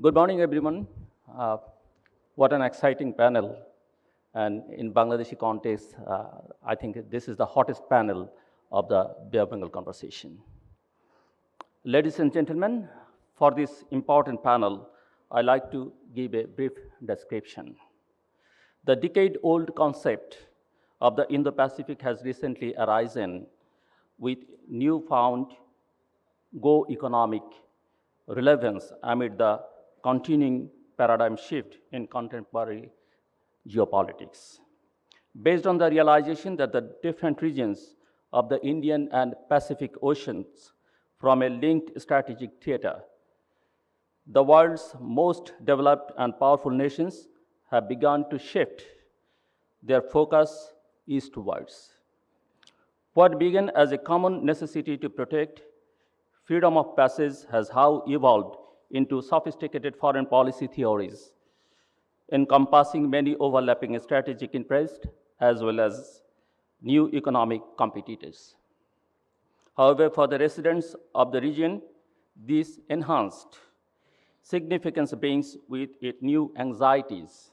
Good morning, everyone. Uh, what an exciting panel. And in Bangladeshi context, I think this is the hottest panel of the Bay of Bengal Conversation. Ladies and gentlemen, for this important panel, I'd like to give a brief description. The decade-old concept of the Indo-Pacific has recently arisen with newfound go-economic relevance amid the continuing paradigm shift in contemporary geopolitics. Based on the realization that the different regions of the Indian and Pacific Oceans form a linked strategic theater, the world's most developed and powerful nations have begun to shift their focus eastwards. What began as a common necessity to protect freedom of passage has now evolved into sophisticated foreign policy theories, encompassing many overlapping strategic interests as well as new economic competitors. However, for the residents of the region, this enhanced significance brings with it new anxieties.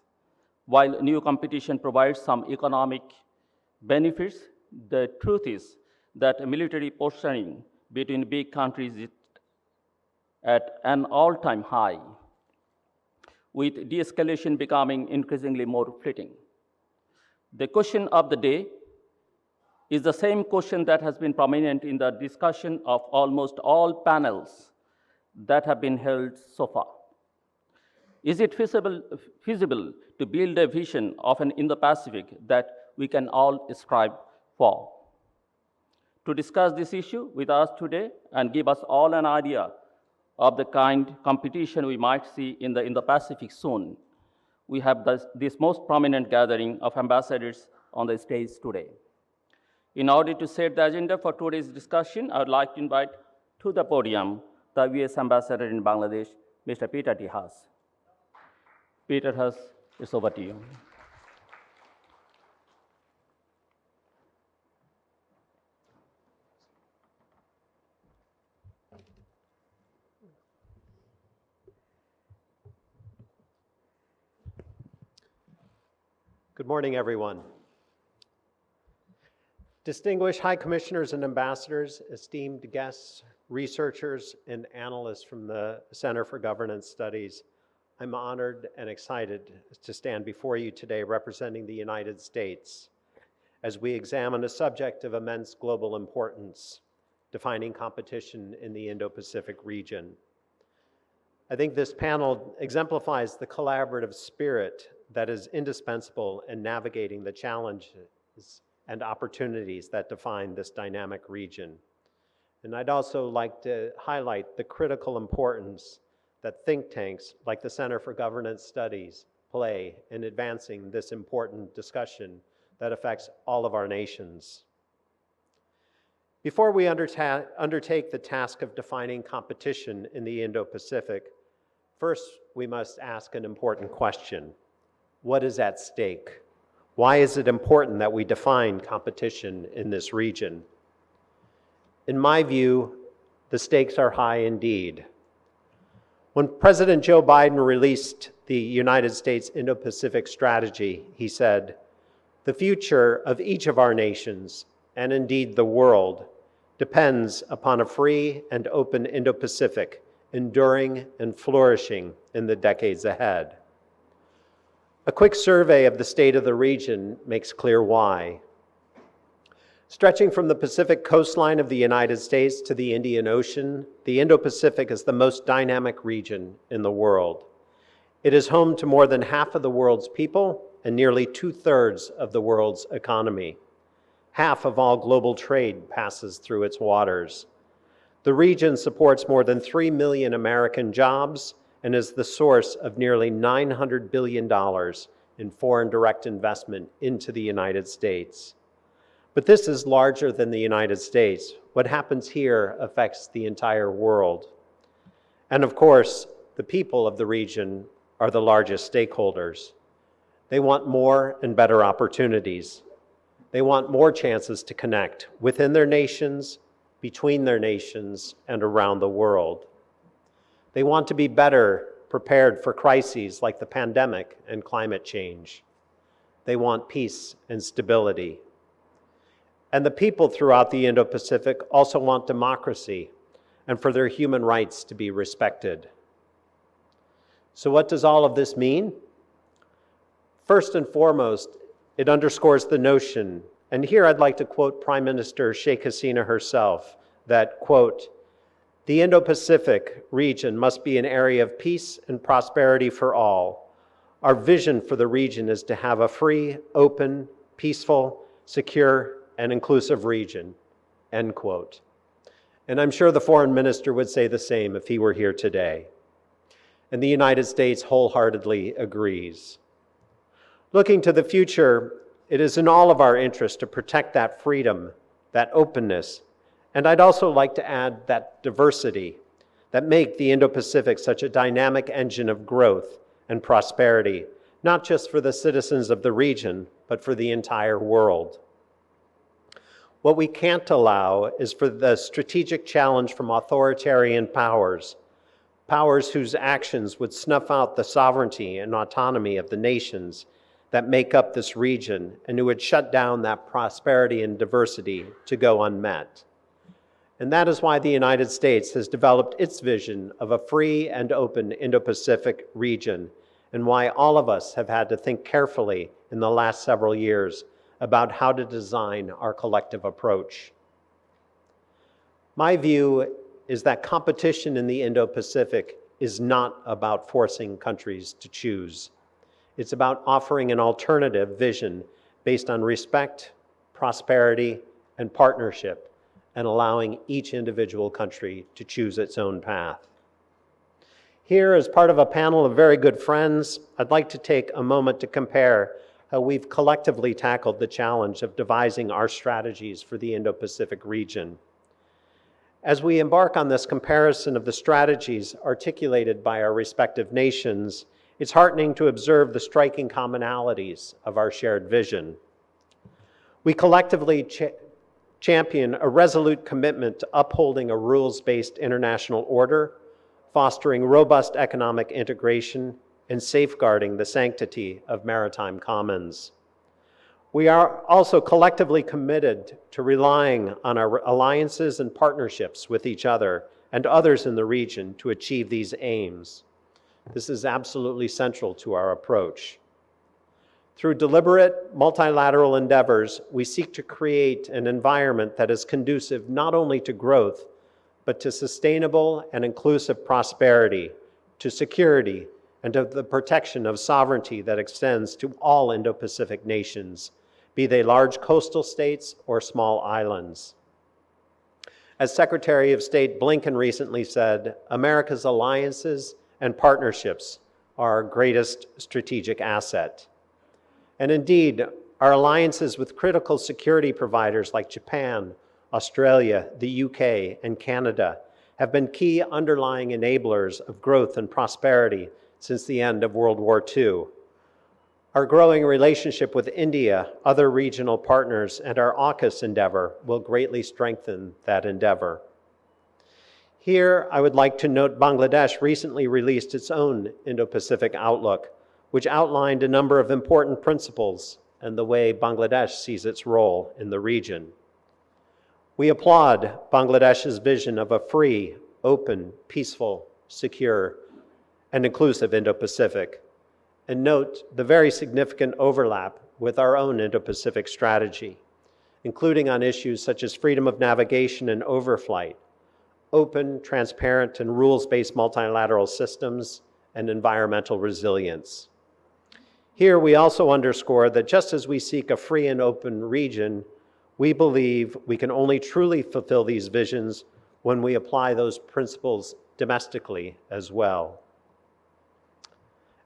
While new competition provides some economic benefits, the truth is that military posturing between big countries is at an all-time high, with de-escalation becoming increasingly more fleeting. The question of the day is the same question that has been prominent in the discussion of almost all panels that have been held so far. Is it feasible to build a vision of an Indo-Pacific that we can all strive for? To discuss this issue with us today and give us all an idea of the kind of competition we might see in the Indo-Pacific soon, we have this most prominent gathering of ambassadors on the stage today. In order to set the agenda for today's discussion, I would like to invite to the podium the US Ambassador in Bangladesh, Mr. Peter T. Haas. Peter Haas, it's over to you. Good morning, everyone. Distinguished High Commissioners and Ambassadors, esteemed guests, researchers, and analysts from the Center for Governance Studies, I'm honored and excited to stand before you today representing the United States as we examine a subject of immense global importance, defining competition in the Indo-Pacific region. I think this panel exemplifies the collaborative spirit that is indispensable in navigating the challenges and opportunities that define this dynamic region. And I'd also like to highlight the critical importance that think tanks like the Center for Governance Studies play in advancing this important discussion that affects all of our nations. Before we undertake the task of defining competition in the Indo-Pacific, first we must ask an important question. What is at stake? Why is it important that we define competition in this region? In my view, the stakes are high indeed. When President Joe Biden released the United States Indo-Pacific strategy, he said, "The future of each of our nations, and indeed the world, depends upon a free and open Indo-Pacific, enduring and flourishing in the decades ahead." A quick survey of the state of the region makes clear why. Stretching from the Pacific coastline of the United States to the Indian Ocean, the Indo-Pacific is the most dynamic region in the world. It is home to more than half of the world's people and nearly 2/3 of the world's economy. Half of all global trade passes through its waters. The region supports more than 3 million American jobs and is the source of nearly $900 billion in foreign direct investment into the United States. But this is larger than the United States. What happens here affects the entire world. And of course, the people of the region are the largest stakeholders. They want more and better opportunities. They want more chances to connect within their nations, between their nations, and around the world. They want to be better prepared for crises like the pandemic and climate change. They want peace and stability. And the people throughout the Indo-Pacific also want democracy and for their human rights to be respected. So what does all of this mean? First and foremost, it underscores the notion, and here I'd like to quote Prime Minister Sheikh Hasina herself, that, quote, "The Indo-Pacific region must be an area of peace and prosperity for all. Our vision for the region is to have a free, open, peaceful, secure, and inclusive region," end quote. And I'm sure the foreign minister would say the same if he were here today. And the United States wholeheartedly agrees. Looking to the future, it is in all of our interest to protect that freedom, that openness, and I'd also like to add that diversity that make the Indo-Pacific such a dynamic engine of growth and prosperity, not just for the citizens of the region, but for the entire world. What we can't allow is for the strategic challenge from authoritarian powers, powers whose actions would snuff out the sovereignty and autonomy of the nations that make up this region and who would shut down that prosperity and diversity to go unmet. And that is why the United States has developed its vision of a free and open Indo-Pacific region, and why all of us have had to think carefully in the last several years about how to design our collective approach. My view is that competition in the Indo-Pacific is not about forcing countries to choose. It's about offering an alternative vision based on respect, prosperity, and partnership, and allowing each individual country to choose its own path. Here, as part of a panel of very good friends, I'd like to take a moment to compare how we've collectively tackled the challenge of devising our strategies for the Indo-Pacific region. As we embark on this comparison of the strategies articulated by our respective nations, it's heartening to observe the striking commonalities of our shared vision. We collectively champion a resolute commitment to upholding a rules-based international order, fostering robust economic integration, and safeguarding the sanctity of maritime commons. We are also collectively committed to relying on our alliances and partnerships with each other and others in the region to achieve these aims. This is absolutely central to our approach. Through deliberate multilateral endeavors, we seek to create an environment that is conducive not only to growth, but to sustainable and inclusive prosperity, to security, and to the protection of sovereignty that extends to all Indo-Pacific nations, be they large coastal states or small islands. As Secretary of State Blinken recently said, America's alliances and partnerships are our greatest strategic asset. And indeed, our alliances with critical security providers like Japan, Australia, the UK, and Canada have been key underlying enablers of growth and prosperity since the end of World War II. Our growing relationship with India, other regional partners, and our AUKUS endeavor will greatly strengthen that endeavor. Here, I would like to note Bangladesh recently released its own Indo-Pacific Outlook, which outlined a number of important principles and the way Bangladesh sees its role in the region. We applaud Bangladesh's vision of a free, open, peaceful, secure, and inclusive Indo-Pacific, and note the very significant overlap with our own Indo-Pacific strategy, including on issues such as freedom of navigation and overflight, open, transparent, and rules-based multilateral systems, and environmental resilience. Here we also underscore that just as we seek a free and open region, we believe we can only truly fulfill these visions when we apply those principles domestically as well.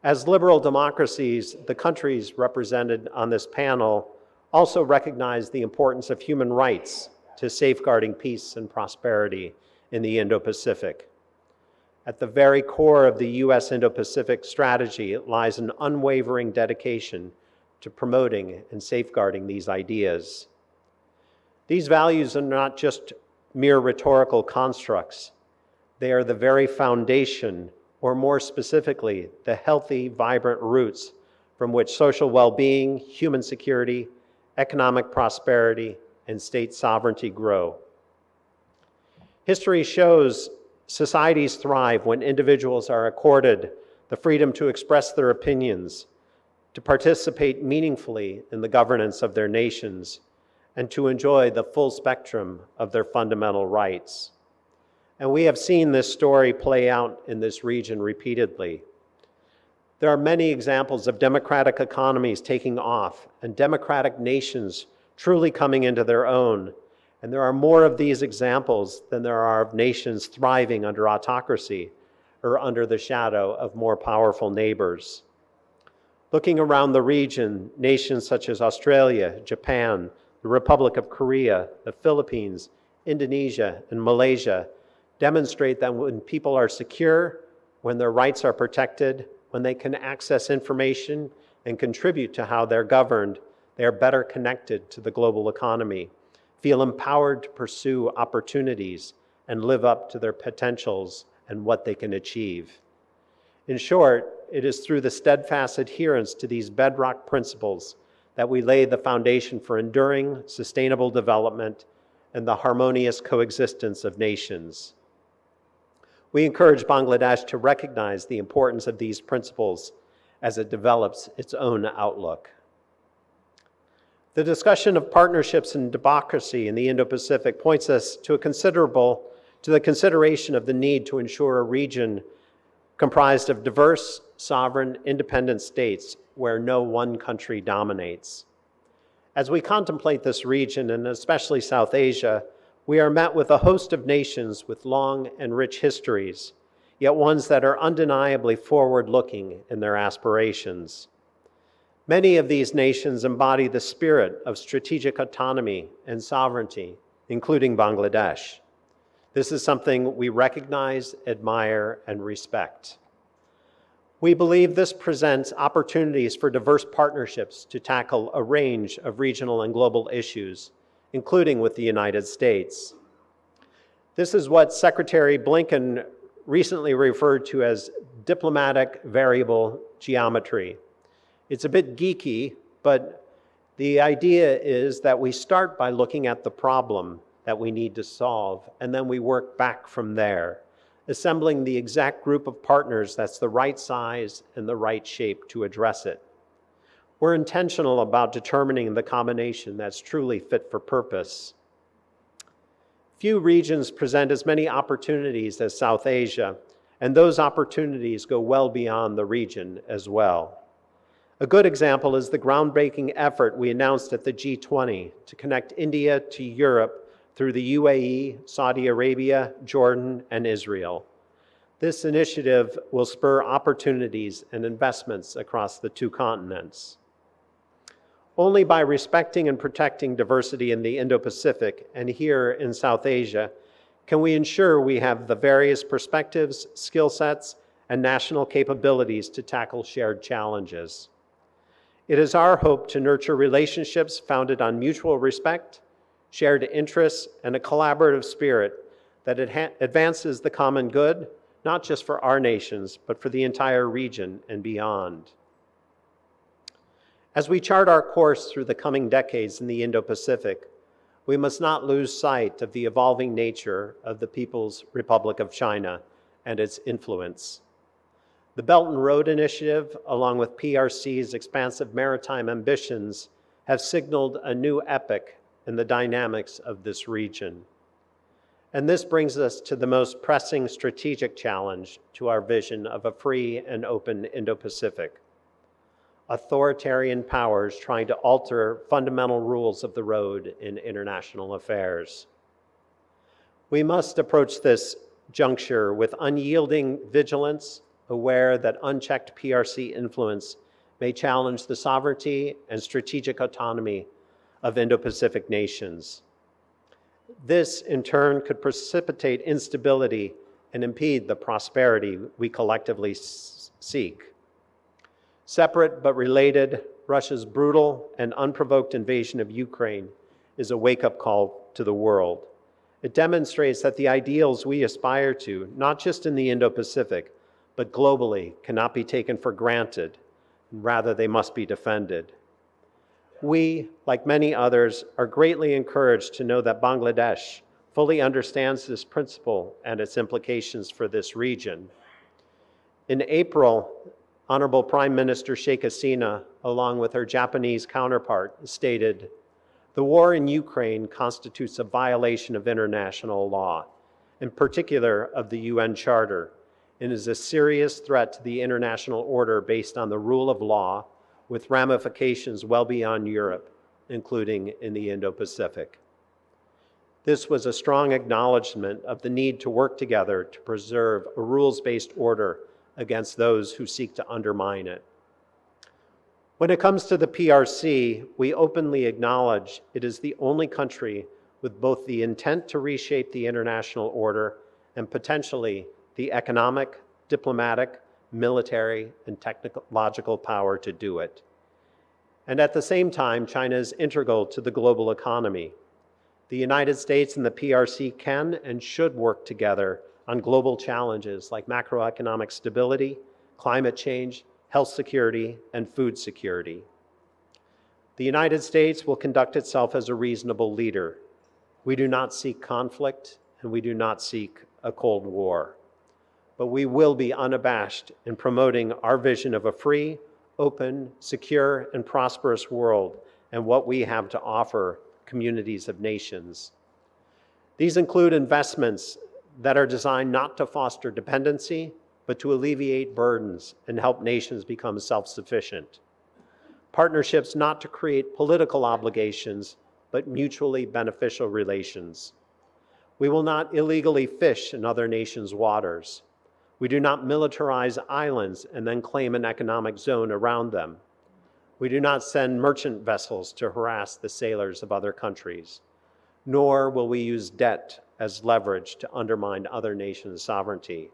As liberal democracies, the countries represented on this panel also recognize the importance of human rights to safeguarding peace and prosperity in the Indo-Pacific. At the very core of the U.S. Indo-Pacific strategy lies an unwavering dedication to promoting and safeguarding these ideas. These values are not just mere rhetorical constructs. They are the very foundation or more specifically, the healthy, vibrant roots from which social well-being, human security, economic prosperity, and state sovereignty grow. History shows societies thrive when individuals are accorded the freedom to express their opinions, to participate meaningfully in the governance of their nations, and to enjoy the full spectrum of their fundamental rights. And we have seen this story play out in this region repeatedly. There are many examples of democratic economies taking off and democratic nations truly coming into their own. And there are more of these examples than there are of nations thriving under autocracy or under the shadow of more powerful neighbors. Looking around the region, nations such as Australia, Japan, the Republic of Korea, the Philippines, Indonesia, and Malaysia demonstrate that when people are secure, when their rights are protected, when they can access information and contribute to how they're governed, they are better connected to the global economy, feel empowered to pursue opportunities, and live up to their potentials and what they can achieve. In short, it is through the steadfast adherence to these bedrock principles that we lay the foundation for enduring, sustainable development and the harmonious coexistence of nations. We encourage Bangladesh to recognize the importance of these principles as it develops its own outlook. The discussion of partnerships and democracy in the Indo-Pacific points us to the consideration of the need to ensure a region comprised of diverse, sovereign, independent states where no one country dominates. As we contemplate this region, and especially South Asia, we are met with a host of nations with long and rich histories, yet ones that are undeniably forward-looking in their aspirations. Many of these nations embody the spirit of strategic autonomy and sovereignty, including Bangladesh. This is something we recognize, admire, and respect. We believe this presents opportunities for diverse partnerships to tackle a range of regional and global issues, including with the United States. This is what Secretary Blinken recently referred to as diplomatic variable geometry. It's a bit geeky, but the idea is that we start by looking at the problem that we need to solve, and then we work back from there, assembling the exact group of partners that's the right size and the right shape to address it. We're intentional about determining the combination that's truly fit for purpose. Few regions present as many opportunities as South Asia, and those opportunities go well beyond the region as well. A good example is the groundbreaking effort we announced at the G20 to connect India to Europe through the UAE, Saudi Arabia, Jordan, and Israel. This initiative will spur opportunities and investments across the two continents. Only by respecting and protecting diversity in the Indo-Pacific and here in South Asia can we ensure we have the various perspectives, skill sets, and national capabilities to tackle shared challenges. It is our hope to nurture relationships founded on mutual respect, shared interests, and a collaborative spirit that advances the common good, not just for our nations, but for the entire region and beyond. As we chart our course through the coming decades in the Indo-Pacific, we must not lose sight of the evolving nature of the People's Republic of China and its influence. The Belt and Road Initiative, along with PRC's expansive maritime ambitions, have signaled a new epoch in the dynamics of this region. And this brings us to the most pressing strategic challenge to our vision of a free and open Indo-Pacific. Authoritarian powers trying to alter fundamental rules of the road in international affairs. We must approach this juncture with unyielding vigilance, aware that unchecked PRC influence may challenge the sovereignty and strategic autonomy of Indo-Pacific nations. This, in turn, could precipitate instability and impede the prosperity we collectively seek. Separate but related, Russia's brutal and unprovoked invasion of Ukraine is a wake-up call to the world. It demonstrates that the ideals we aspire to, not just in the Indo-Pacific, but globally cannot be taken for granted. Rather, they must be defended. We, like many others, are greatly encouraged to know that Bangladesh fully understands this principle and its implications for this region. In April, Honorable Prime Minister Sheikh Hasina, along with her Japanese counterpart, stated, "The war in Ukraine constitutes a violation of international law, in particular of the UN Charter, and is a serious threat to the international order based on the rule of law, with ramifications well beyond Europe, including in the Indo-Pacific." This was a strong acknowledgement of the need to work together to preserve a rules-based order against those who seek to undermine it. When it comes to the PRC, we openly acknowledge it is the only country with both the intent to reshape the international order and potentially the economic, diplomatic, military, and technological power to do it. And at the same time, China is integral to the global economy. The United States and the PRC can and should work together on global challenges like macroeconomic stability, climate change, health security, and food security. The United States will conduct itself as a reasonable leader. We do not seek conflict, and we do not seek a Cold War. But we will be unabashed in promoting our vision of a free, open, secure, and prosperous world and what we have to offer communities of nations. These include investments that are designed not to foster dependency, but to alleviate burdens and help nations become self-sufficient. Partnerships not to create political obligations, but mutually beneficial relations. We will not illegally fish in other nations' waters. We do not militarize islands and then claim an economic zone around them. We do not send merchant vessels to harass the sailors of other countries, nor will we use debt as leverage to undermine other nations' sovereignty.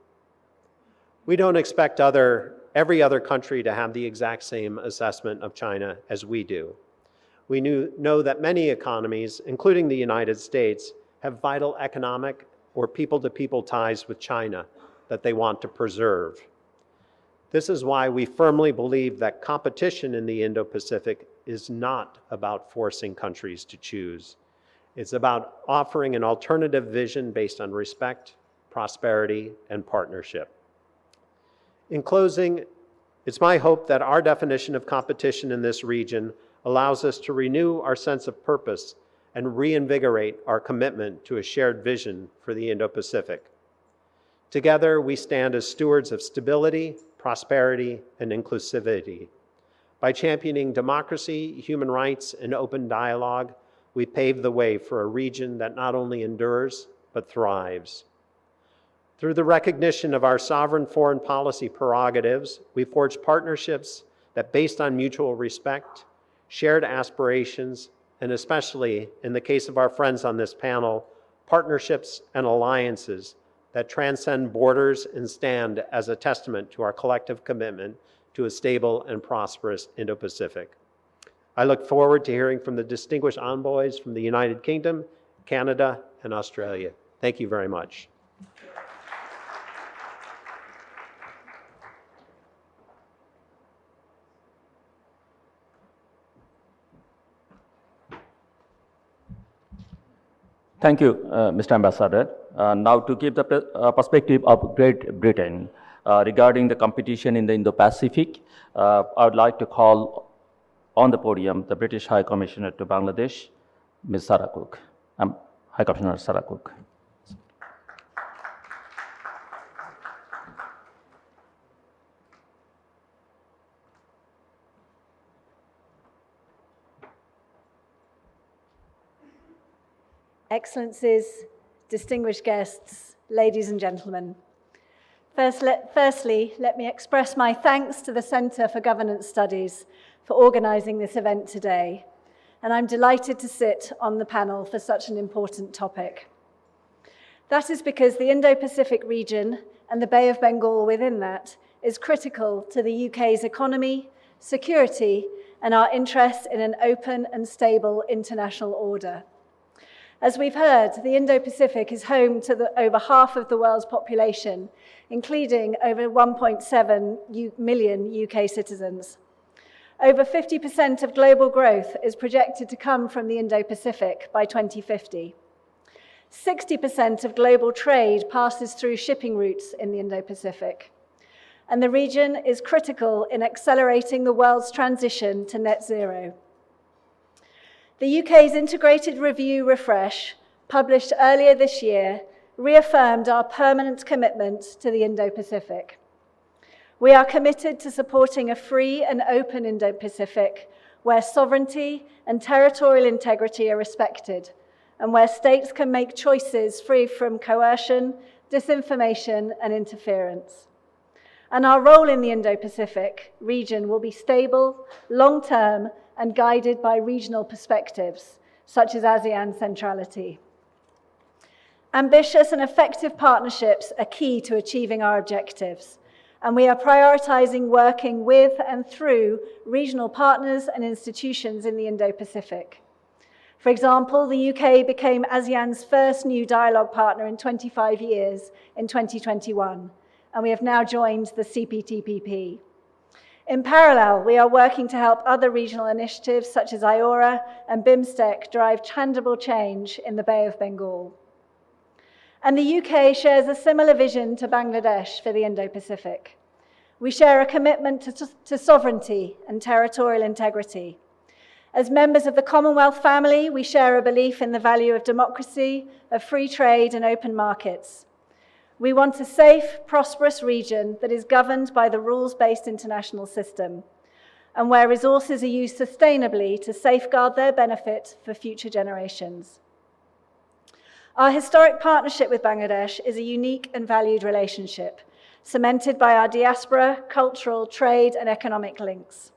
We don't expect every other country to have the exact same assessment of China as we do. We know that many economies, including the United States, have vital economic or people-to-people ties with China that they want to preserve. This is why we firmly believe that competition in the Indo-Pacific is not about forcing countries to choose. It's about offering an alternative vision based on respect, prosperity, and partnership. In closing, it's my hope that our definition of competition in this region allows us to renew our sense of purpose and reinvigorate our commitment to a shared vision for the Indo-Pacific. Together, we stand as stewards of stability, prosperity, and inclusivity. By championing democracy, human rights, and open dialogue, we pave the way for a region that not only endures, but thrives. Through the recognition of our sovereign foreign policy prerogatives, we forge partnerships that, based on mutual respect, shared aspirations, and especially, in the case of our friends on this panel, partnerships and alliances that transcend borders and stand as a testament to our collective commitment to a stable and prosperous Indo-Pacific. I look forward to hearing from the distinguished envoys from the United Kingdom, Canada, and Australia. Thank you very much. Thank you, Mr. Ambassador. Now to give the perspective of Great Britain regarding the competition in the Indo-Pacific, I would like to call on the podium the British High Commissioner to Bangladesh, Ms. Sarah Cooke. High Commissioner Sarah Cooke. Excellencies, distinguished guests, ladies and gentlemen. Firstly, let me express my thanks to the Centre for Governance Studies for organising this event today, and I'm delighted to sit on the panel for such an important topic. That is because the Indo-Pacific region and the Bay of Bengal within that is critical to the UK's economy, security, and our interest in an open and stable international order. As we've heard, the Indo-Pacific is home to over half of the world's population, including over 1.7 million UK citizens. Over 50% of global growth is projected to come from the Indo-Pacific by 2050. 60% of global trade passes through shipping routes in the Indo-Pacific. And the region is critical in accelerating the world's transition to net zero. The UK's Integrated Review Refresh, published earlier this year, reaffirmed our permanent commitment to the Indo-Pacific. We are committed to supporting a free and open Indo-Pacific where sovereignty and territorial integrity are respected, and where states can make choices free from coercion, disinformation, and interference. And our role in the Indo-Pacific region will be stable, long-term, and guided by regional perspectives, such as ASEAN centrality. Ambitious and effective partnerships are key to achieving our objectives, and we are prioritizing working with and through regional partners and institutions in the Indo-Pacific. For example, the UK became ASEAN's first new dialogue partner in 25 years in 2021, and we have now joined the CPTPP. In parallel, we are working to help other regional initiatives such as IORA and BIMSTEC drive tangible change in the Bay of Bengal. And the UK shares a similar vision to Bangladesh for the Indo-Pacific. We share a commitment to sovereignty and territorial integrity. As members of the Commonwealth family, we share a belief in the value of democracy, of free trade and open markets. We want a safe, prosperous region that is governed by the rules-based international system, and where resources are used sustainably to safeguard their benefit for future generations. Our historic partnership with Bangladesh is a unique and valued relationship, cemented by our diaspora, cultural, trade, and economic links.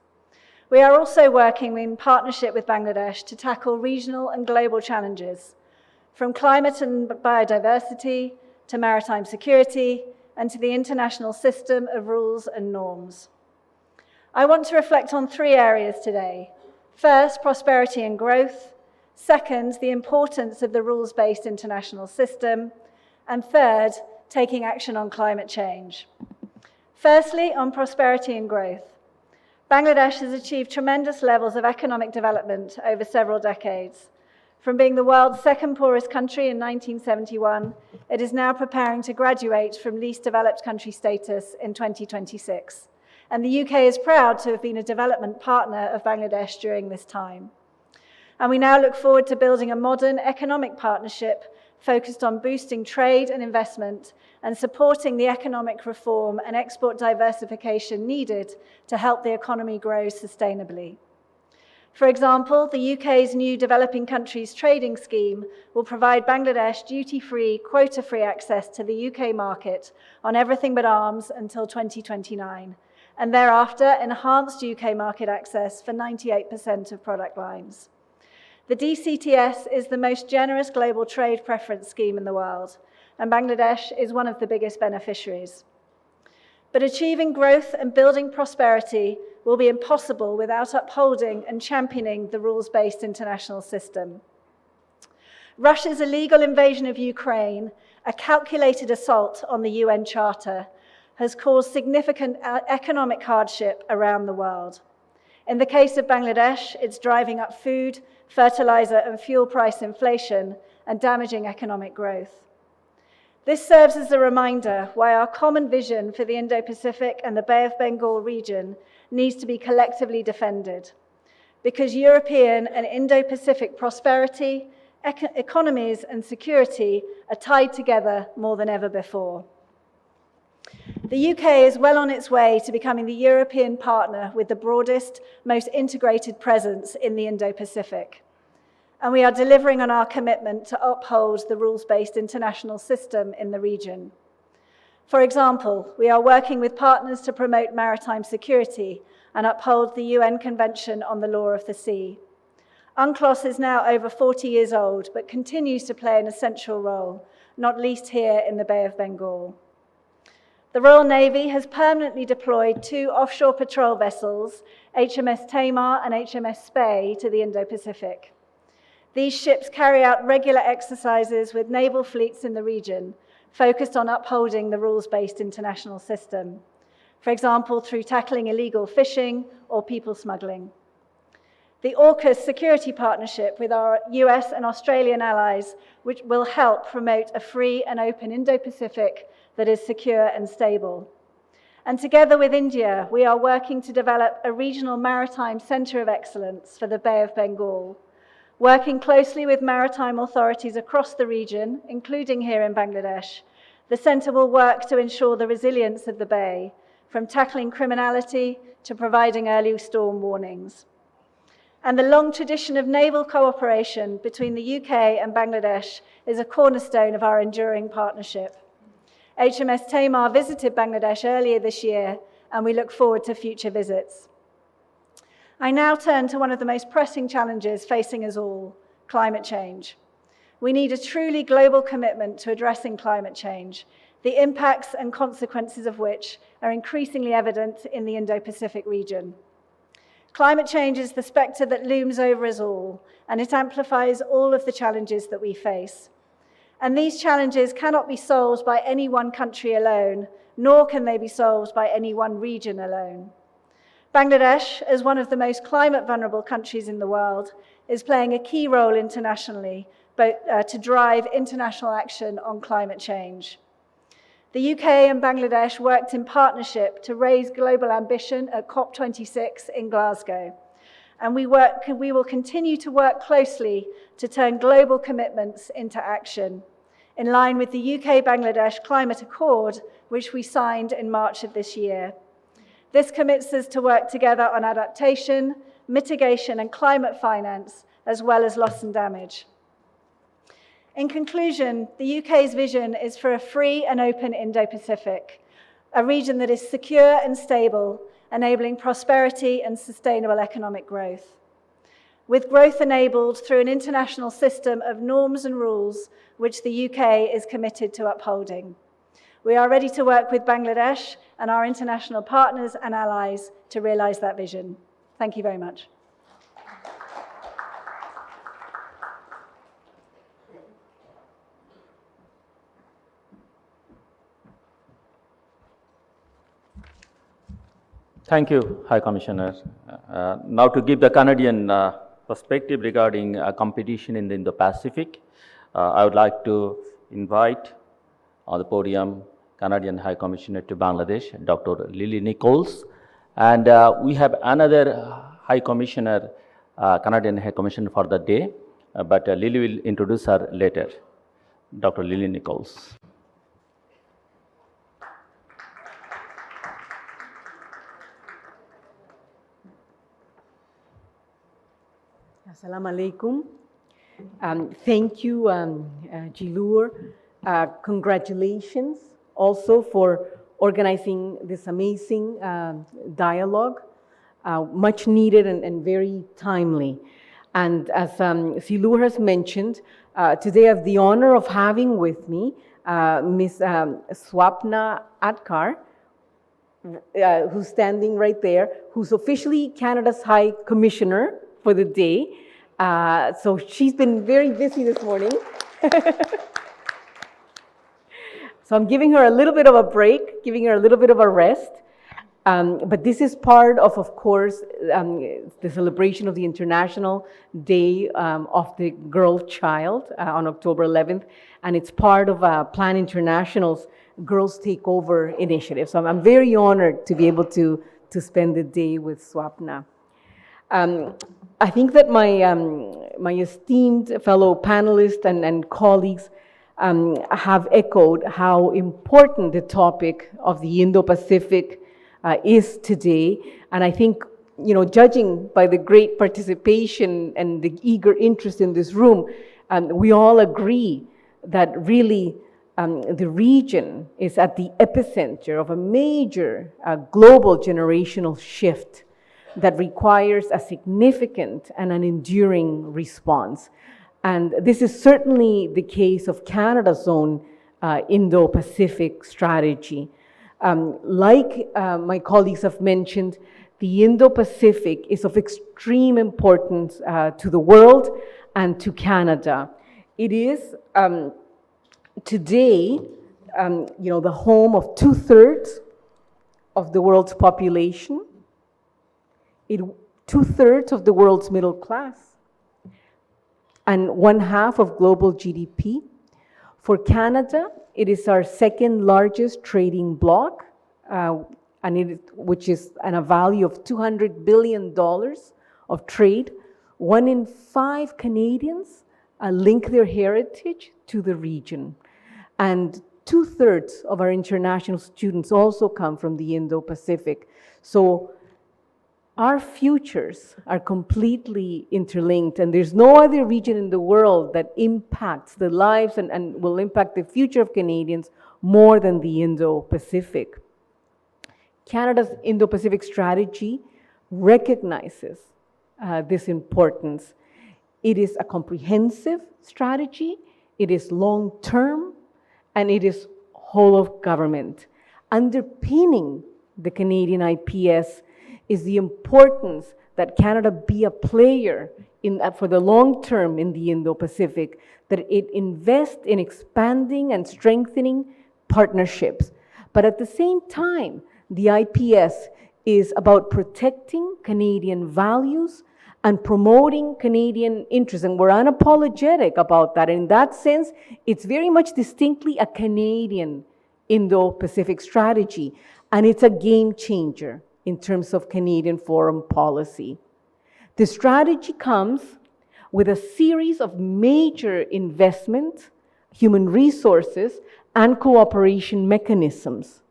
We are also working in partnership with Bangladesh to tackle regional and global challenges, from climate and biodiversity to maritime security, and to the international system of rules and norms. I want to reflect on 3 areas today. First, prosperity and growth. Second, the importance of the rules-based international system. And third, taking action on climate change. Firstly, on prosperity and growth. Bangladesh has achieved tremendous levels of economic development over several decades. From being the world's second poorest country in 1971, it is now preparing to graduate from least developed country status in 2026. And the UK is proud to have been a development partner of Bangladesh during this time. And we now look forward to building a modern economic partnership focused on boosting trade and investment and supporting the economic reform and export diversification needed to help the economy grow sustainably. For example, the UK's new Developing Countries Trading Scheme will provide Bangladesh duty-free, quota-free access to the UK market on everything but arms until 2029, and thereafter enhanced UK market access for 98% of product lines. The DCTS is the most generous global trade preference scheme in the world, and Bangladesh is one of the biggest beneficiaries. But achieving growth and building prosperity will be impossible without upholding and championing the rules-based international system. Russia's illegal invasion of Ukraine, a calculated assault on the UN Charter, has caused significant economic hardship around the world. In the case of Bangladesh, it's driving up food, fertilizer, and fuel price inflation and damaging economic growth. This serves as a reminder why our common vision for the Indo-Pacific and the Bay of Bengal region needs to be collectively defended, because European and Indo-Pacific prosperity, economies, and security are tied together more than ever before. The UK is well on its way to becoming the European partner with the broadest, most integrated presence in the Indo-Pacific. And we are delivering on our commitment to uphold the rules-based international system in the region. For example, we are working with partners to promote maritime security and uphold the UN Convention on the Law of the Sea. UNCLOS is now over 40 years old, but continues to play an essential role, not least here in the Bay of Bengal. The Royal Navy has permanently deployed 2 offshore patrol vessels, HMS Tamar and HMS Spey, to the Indo-Pacific. These ships carry out regular exercises with naval fleets in the region, focused on upholding the rules-based international system, for example, through tackling illegal fishing or people smuggling. The AUKUS security partnership with our US and Australian allies, which will help promote a free and open Indo-Pacific that is secure and stable. And together with India, we are working to develop a regional maritime center of excellence for the Bay of Bengal. Working closely with maritime authorities across the region, including here in Bangladesh, the center will work to ensure the resilience of the bay, from tackling criminality to providing early storm warnings. And the long tradition of naval cooperation between the UK and Bangladesh is a cornerstone of our enduring partnership. HMS Tamar visited Bangladesh earlier this year, and we look forward to future visits. I now turn to one of the most pressing challenges facing us all, climate change. We need a truly global commitment to addressing climate change, the impacts and consequences of which are increasingly evident in the Indo-Pacific region. Climate change is the spectre that looms over us all, and it amplifies all of the challenges that we face. And these challenges cannot be solved by any one country alone, nor can they be solved by any one region alone. Bangladesh, as one of the most climate vulnerable countries in the world, is playing a key role internationally to drive international action on climate change. The UK and Bangladesh worked in partnership to raise global ambition at COP26 in Glasgow. And we will continue to work closely to turn global commitments into action, in line with the UK-Bangladesh Climate Accord, which we signed in March of this year. This commits us to work together on adaptation, mitigation, and climate finance, as well as loss and damage. In conclusion, the UK's vision is for a free and open Indo-Pacific, a region that is secure and stable, enabling prosperity and sustainable economic growth. With growth enabled through an international system of norms and rules, which the UK is committed to upholding. We are ready to work with Bangladesh and our international partners and allies to realize that vision. Thank you very much. Thank you, High Commissioner. Now to give the Canadian perspective regarding competition in the Indo-Pacific, I would like to invite on the podium Canadian High Commissioner to Bangladesh, Dr. Lilly Nicholls. And we have another High Commissioner, Canadian High Commissioner for the day, but Lilly will introduce her later. Dr. Lilly Nicholls. Assalamu alaikum. Thank you, Zillur. Congratulations also for organizing this amazing dialogue, much needed and very timely. And as Zillur has mentioned, today I have the honor of having with me Ms. Swapna Adkar, who's standing right there, who's officially Canada's High Commissioner for the day. So she's been very busy this morning. So I'm giving her a little bit of a break, giving her a little bit of a rest. But this is part of course, the celebration of the International Day of the Girl Child on October 11th. And it's part of Plan International's Girls Take Over initiative. So I'm very honored to be able to spend the day with Swapna. I think that my esteemed fellow panelists and colleagues have echoed how important the topic of the Indo-Pacific is today. And I think, judging by the great participation and the eager interest in this room, we all agree that really the region is at the epicenter of a major global generational shift that requires a significant and an enduring response. And this is certainly the case of Canada's own Indo-Pacific strategy. Like my colleagues have mentioned, the Indo-Pacific is of extreme importance to the world and to Canada. It is today, the home of 2/3 of the world's population, 2/3 of the world's middle class, and 1/2 of global GDP. For Canada, it is our second largest trading bloc, which is a value of $200 billion of trade. 1 in 5 Canadians link their heritage to the region. And 2/3 of our international students also come from the Indo-Pacific. So our futures are completely interlinked, and there's no other region in the world that impacts the lives and will impact the future of Canadians more than the Indo-Pacific. Canada's Indo-Pacific strategy recognizes this importance. It is a comprehensive strategy, it is long-term, and it is whole of government. Underpinning the Canadian IPS is the importance that Canada be a player for the long term in the Indo-Pacific, that it invest in expanding and strengthening partnerships. But at the same time, the IPS is about protecting Canadian values and promoting Canadian interests, and we're unapologetic about that. In that sense, it's very much distinctly a Canadian Indo-Pacific strategy, and it's a game changer in terms of Canadian foreign policy. The strategy comes with a series of major investment, human resources, and cooperation mechanisms.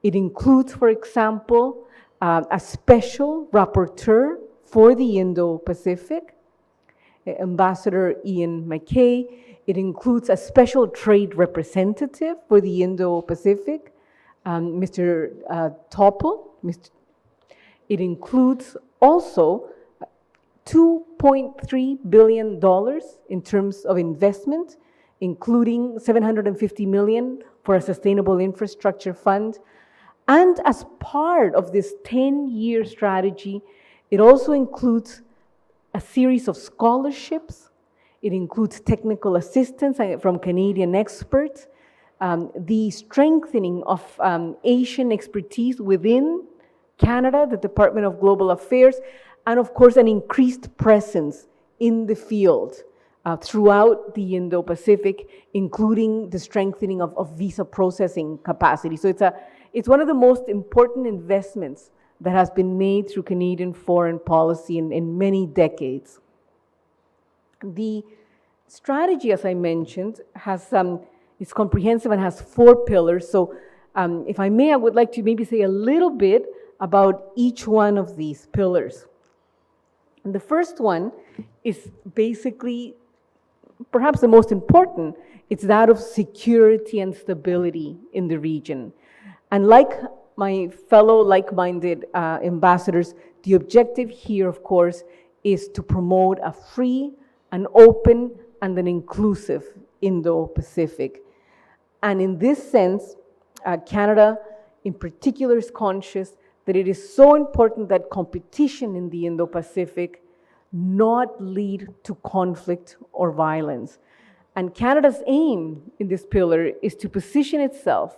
It includes, for example, a special rapporteur for the Indo-Pacific, Ambassador Ian MacKay. It includes a special trade representative for the Indo-Pacific, Mr. Topol. It includes also $2.3 billion in terms of investment, including $750 million for a sustainable infrastructure fund. And as part of this 10-year strategy, it also includes a series of scholarships. It includes technical assistance from Canadian experts, the strengthening of Asian expertise within Canada, the Department of Global Affairs, and of course an increased presence in the field throughout the Indo-Pacific, including the strengthening of visa processing capacity. So it's one of the most important investments that has been made through Canadian foreign policy in many decades. The strategy, as I mentioned, is comprehensive and has 4 pillars. So if I may, I would like to maybe say a little bit about each one of these pillars. And the first one is basically, perhaps the most important, it's that of security and stability in the region. And like my fellow like-minded ambassadors, the objective here, of course, is to promote a free, an open, and an inclusive Indo-Pacific. And in this sense, Canada in particular is conscious that it is so important that competition in the Indo-Pacific not lead to conflict or violence. And Canada's aim in this pillar is to position itself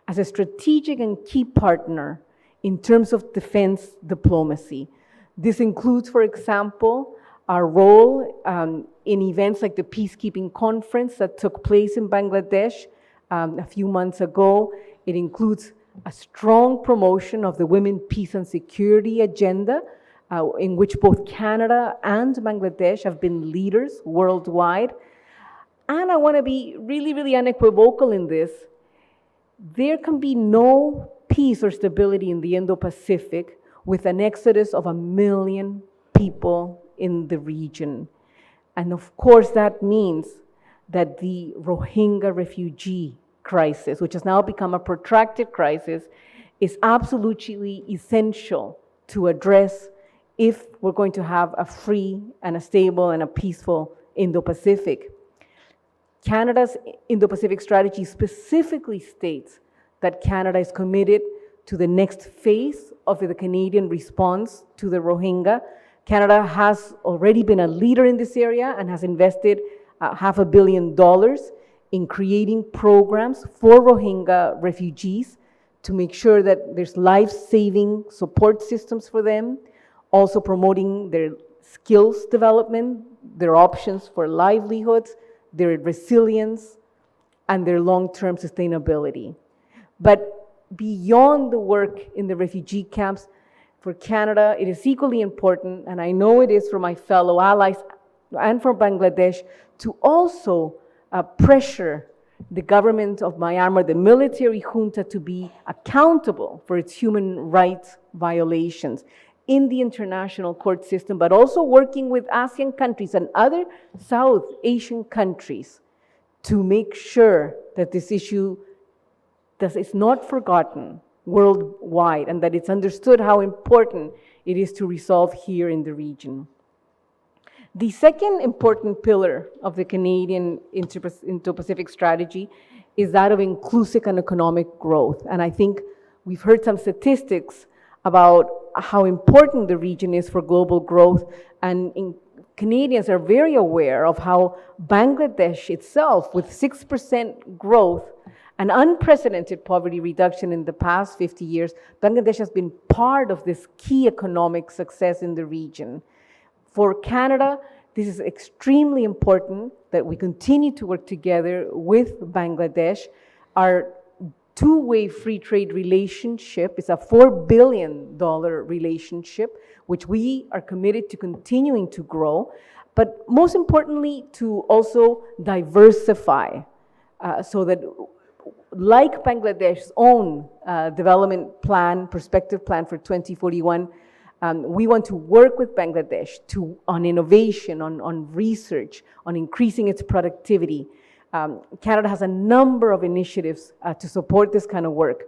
as a strategic and key partner in terms of defense diplomacy. This includes, for example, our role in events like the peacekeeping conference that took place in Bangladesh a few months ago. It includes a strong promotion of the Women, Peace and Security agenda, in which both Canada and Bangladesh have been leaders worldwide. And I want to be really, really unequivocal in this. There can be no peace or stability in the Indo-Pacific with an exodus of 1 million people in the region. And of course, that means that the Rohingya refugee crisis, which has now become a protracted crisis, is absolutely essential to address if we're going to have a free and a stable and a peaceful Indo-Pacific. Canada's Indo-Pacific strategy specifically states that Canada is committed to the next phase of the Canadian response to the Rohingya, Canada has already been a leader in this area and has invested $500 million in creating programs for Rohingya refugees to make sure that there's life-saving support systems for them, also promoting their skills development, their options for livelihoods, their resilience, and their long-term sustainability. But beyond the work in the refugee camps, for Canada, it is equally important, and I know it is for my fellow allies and for Bangladesh, to also pressure the government of Myanmar, the military junta, to be accountable for its human rights violations in the international court system, but also working with ASEAN countries and other South Asian countries to make sure that this issue is not forgotten worldwide and that it's understood how important it is to resolve here in the region. The second important pillar of the Canadian Indo-Pacific strategy is that of inclusive and economic growth. And I think we've heard some statistics about how important the region is for global growth, and Canadians are very aware of how Bangladesh itself, with 6% growth and unprecedented poverty reduction in the past 50 years, Bangladesh has been part of this key economic success in the region. For Canada, this is extremely important that we continue to work together with Bangladesh. Our two-way free trade relationship is a $4 billion relationship, which we are committed to continuing to grow, but most importantly, to also diversify so that, like Bangladesh's own development plan, perspective plan for 2041, we want to work with Bangladesh on innovation, on research, on increasing its productivity. Canada has a number of initiatives to support this kind of work.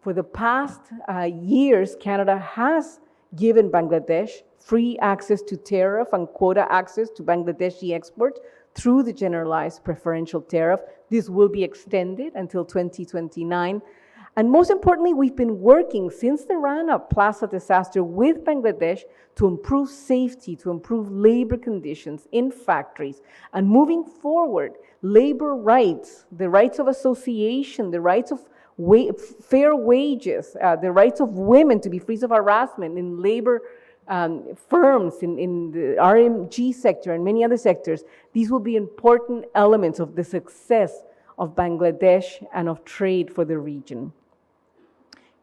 For the past years, Canada has given Bangladesh free access to tariff and quota access to Bangladeshi exports through the generalized preferential tariff. This will be extended until 2029. And most importantly, we've been working since the Rana Plaza disaster with Bangladesh to improve safety, to improve labor conditions in factories, and moving forward, labor rights, the rights of association, the rights of fair wages, the rights of women to be free of harassment in labor firms, in the RMG sector and many other sectors. These will be important elements of the success of Bangladesh and of trade for the region.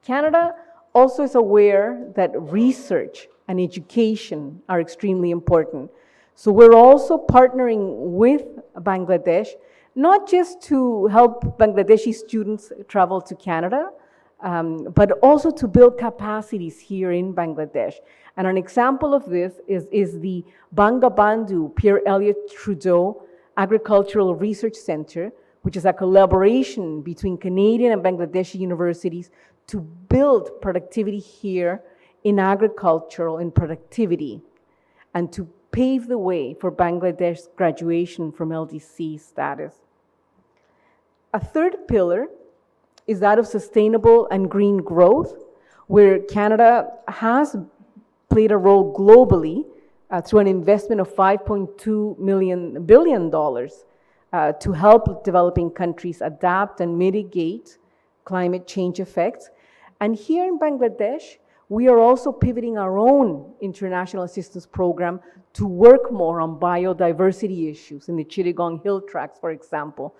Canada also is aware that research and education are extremely important. So we're also partnering with Bangladesh, not just to help Bangladeshi students travel to Canada, but also to build capacities here in Bangladesh. And an example of this is the Bangabandhu Pierre Elliott Trudeau Agricultural Research Center, which is a collaboration between Canadian and Bangladeshi universities to build productivity here in agricultural and productivity, and to pave the way for Bangladesh's graduation from LDC status. A third pillar is that of sustainable and green growth, where Canada has played a role globally through an investment of $5.2 billion to help developing countries adapt and mitigate climate change effects. And here in Bangladesh, we are also pivoting our own international assistance program to work more on biodiversity issues in the Chittagong Hill Tracts, for example.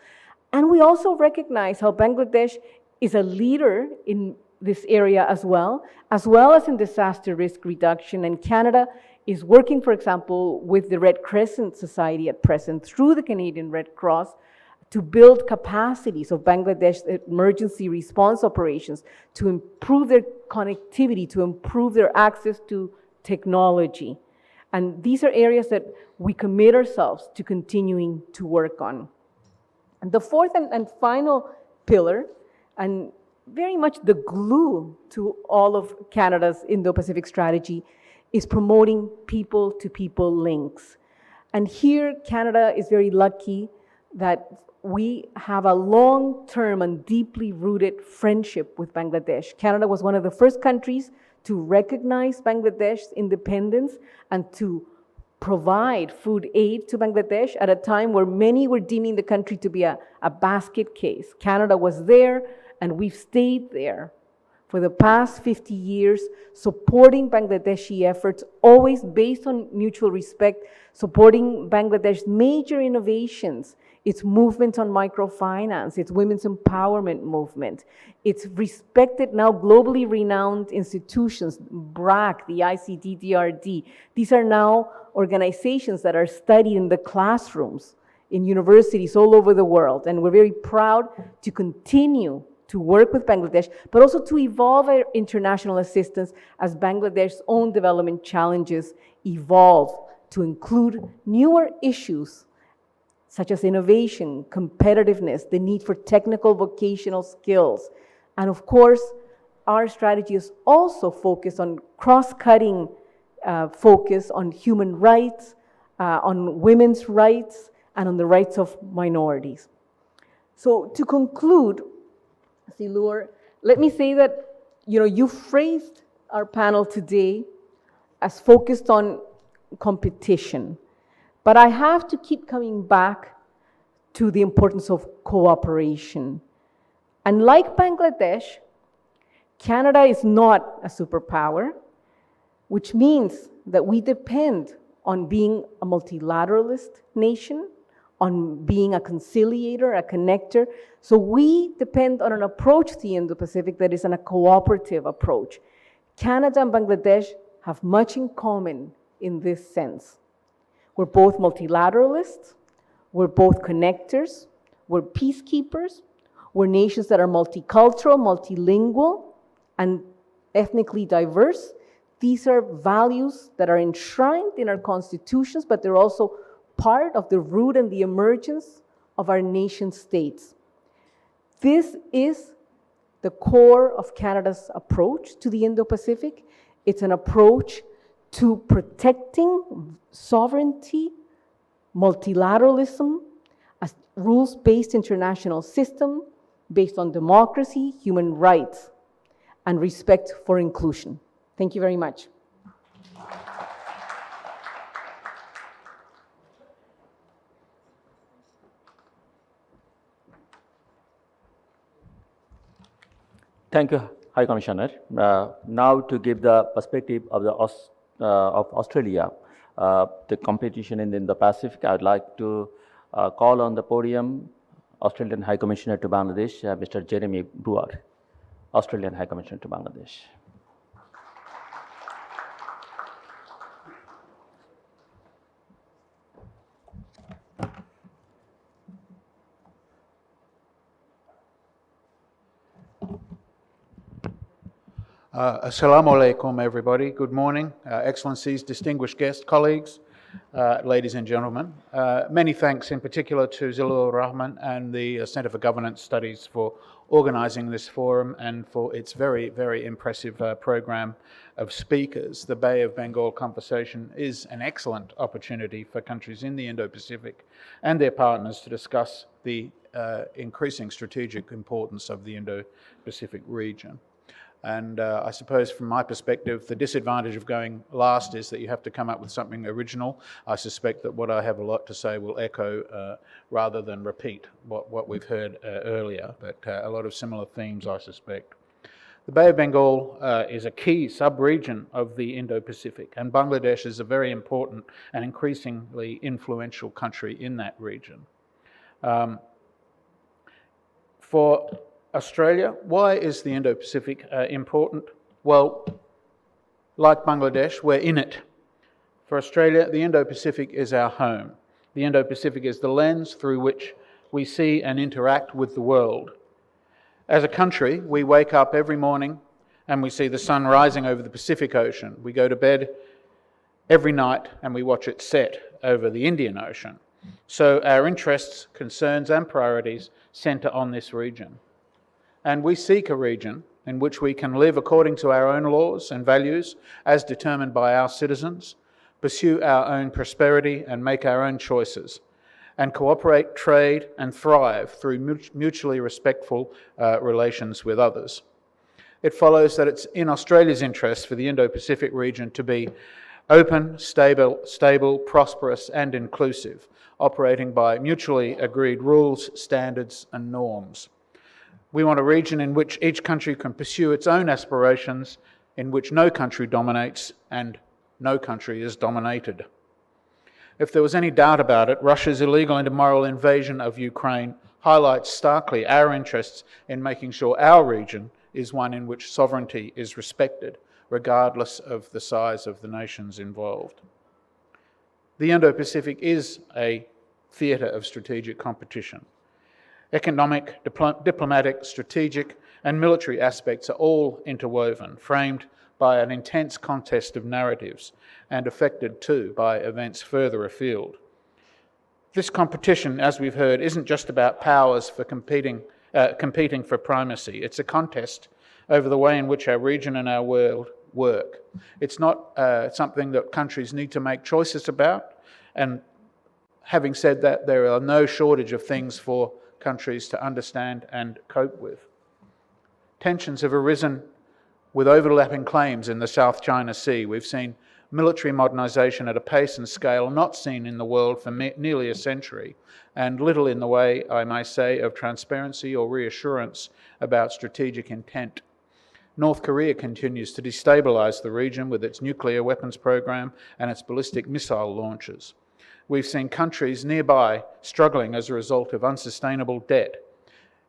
And we also recognize how Bangladesh is a leader in this area as well as in disaster risk reduction. And Canada is working, for example, with the Red Crescent Society at present through the Canadian Red Cross to build capacities of Bangladesh emergency response operations, to improve their connectivity, to improve their access to technology. And these are areas that we commit ourselves to continuing to work on. And the fourth and final pillar, and very much the glue to all of Canada's Indo-Pacific strategy, is promoting people-to-people links. And here, Canada is very lucky that we have a long-term and deeply rooted friendship with Bangladesh. Canada was one of the first countries to recognize Bangladesh's independence and to provide food aid to Bangladesh at a time where many were deeming the country to be a basket case. Canada was there, and we've stayed there for the past 50 years, supporting Bangladeshi efforts, always based on mutual respect, supporting Bangladesh's major innovations, its movement on microfinance, its women's empowerment movement, its respected, now globally renowned institutions, BRAC, the ICDDRD. These are now organizations that are studied in the classrooms, in universities all over the world, and we're very proud to continue to work with Bangladesh, but also to evolve our international assistance as Bangladesh's own development challenges evolve to include newer issues such as innovation, competitiveness, the need for technical vocational skills. And of course, our strategy is also focused on cross-cutting focus on human rights, on women's rights, and on the rights of minorities. So to conclude, Zillur, let me say that you phrased our panel today as focused on competition, but I have to keep coming back to the importance of cooperation. And like Bangladesh, Canada is not a superpower, which means that we depend on being a multilateralist nation, on being a conciliator, a connector. So we depend on an approach to the Indo-Pacific that is a cooperative approach. Canada and Bangladesh have much in common in this sense. We're both multilateralists, we're both connectors, we're peacekeepers, we're nations that are multicultural, multilingual, and ethnically diverse. These are values that are enshrined in our constitutions, but they're also part of the root and the emergence of our nation states. This is the core of Canada's approach to the Indo-Pacific. It's an approach to protecting sovereignty, multilateralism, a rules-based international system based on democracy, human rights, and respect for inclusion. Thank you very much. Thank you, High Commissioner. Now to give the perspective of Australia, the competition in the Indo-Pacific, I would like to call on the podium Australian High Commissioner to Bangladesh, Mr. Jeremy Bruer, Australian High Commissioner to Bangladesh. Assalamu alaikum, everybody. Good morning, Excellencies, distinguished guests, colleagues, ladies and gentlemen. Many thanks in particular to Zillur, Rahman and the Centre for Governance Studies for organising this forum and for its very, very impressive program of speakers. The Bay of Bengal Conversation is an excellent opportunity for countries in the Indo-Pacific and their partners to discuss the increasing strategic importance of the Indo-Pacific region. And I suppose from my perspective, the disadvantage of going last is that you have to come up with something original. I suspect that what I have a lot to say will echo rather than repeat what we've heard earlier, but a lot of similar themes, I suspect. The Bay of Bengal is a key sub-region of the Indo-Pacific, and Bangladesh is a very important and increasingly influential country in that region. For Australia, why is the Indo-Pacific important? Well, like Bangladesh, we're in it. For Australia, the Indo-Pacific is our home. The Indo-Pacific is the lens through which we see and interact with the world. As a country, we wake up every morning and we see the sun rising over the Pacific Ocean. We go to bed every night and we watch it set over the Indian Ocean. So our interests, concerns and priorities centre on this region. And we seek a region in which we can live according to our own laws and values as determined by our citizens, pursue our own prosperity and make our own choices, and cooperate, trade and thrive through mutually respectful relations with others. It follows that it's in Australia's interest for the Indo-Pacific region to be open, stable, prosperous and inclusive, operating by mutually agreed rules, standards and norms. We want a region in which each country can pursue its own aspirations, in which no country dominates and no country is dominated. If there was any doubt about it, Russia's illegal and immoral invasion of Ukraine highlights starkly our interests in making sure our region is one in which sovereignty is respected, regardless of the size of the nations involved. The Indo-Pacific is a theatre of strategic competition. Economic, diplomatic, strategic, and military aspects are all interwoven, framed by an intense contest of narratives, and affected too by events further afield. This competition, as we've heard, isn't just about powers for competing for primacy. It's a contest over the way in which our region and our world work. It's not something that countries need to make choices about, and having said that, there are no shortage of things for countries to understand and cope with. Tensions have arisen with overlapping claims in the South China Sea. We've seen military modernisation at a pace and scale not seen in the world for nearly a century, and little in the way, I may say, of transparency or reassurance about strategic intent. North Korea continues to destabilise the region with its nuclear weapons program and its ballistic missile launches. We've seen countries nearby struggling as a result of unsustainable debt.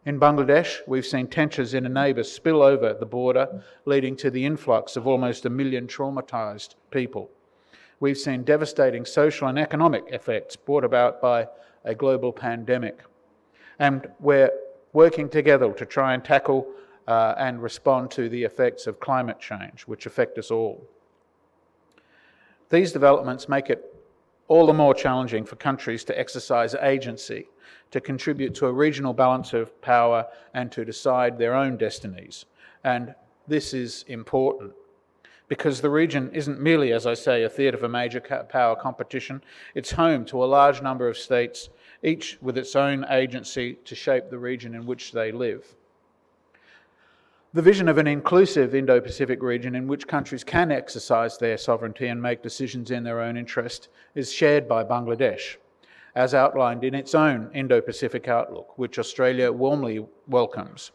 In Bangladesh, we've seen tensions in a neighbour spill over the border, leading to the influx of almost 1 million traumatised people. We've seen devastating social and economic effects brought about by a global pandemic. And we're working together to try and tackle and respond to the effects of climate change, which affect us all. These developments make it all the more challenging for countries to exercise agency, to contribute to a regional balance of power and to decide their own destinies. And this is important because the region isn't merely, as I say, a theatre for major power competition. It's home to a large number of states, each with its own agency to shape the region in which they live. The vision of an inclusive Indo-Pacific region in which countries can exercise their sovereignty and make decisions in their own interest is shared by Bangladesh, as outlined in its own Indo-Pacific Outlook, which Australia warmly welcomes.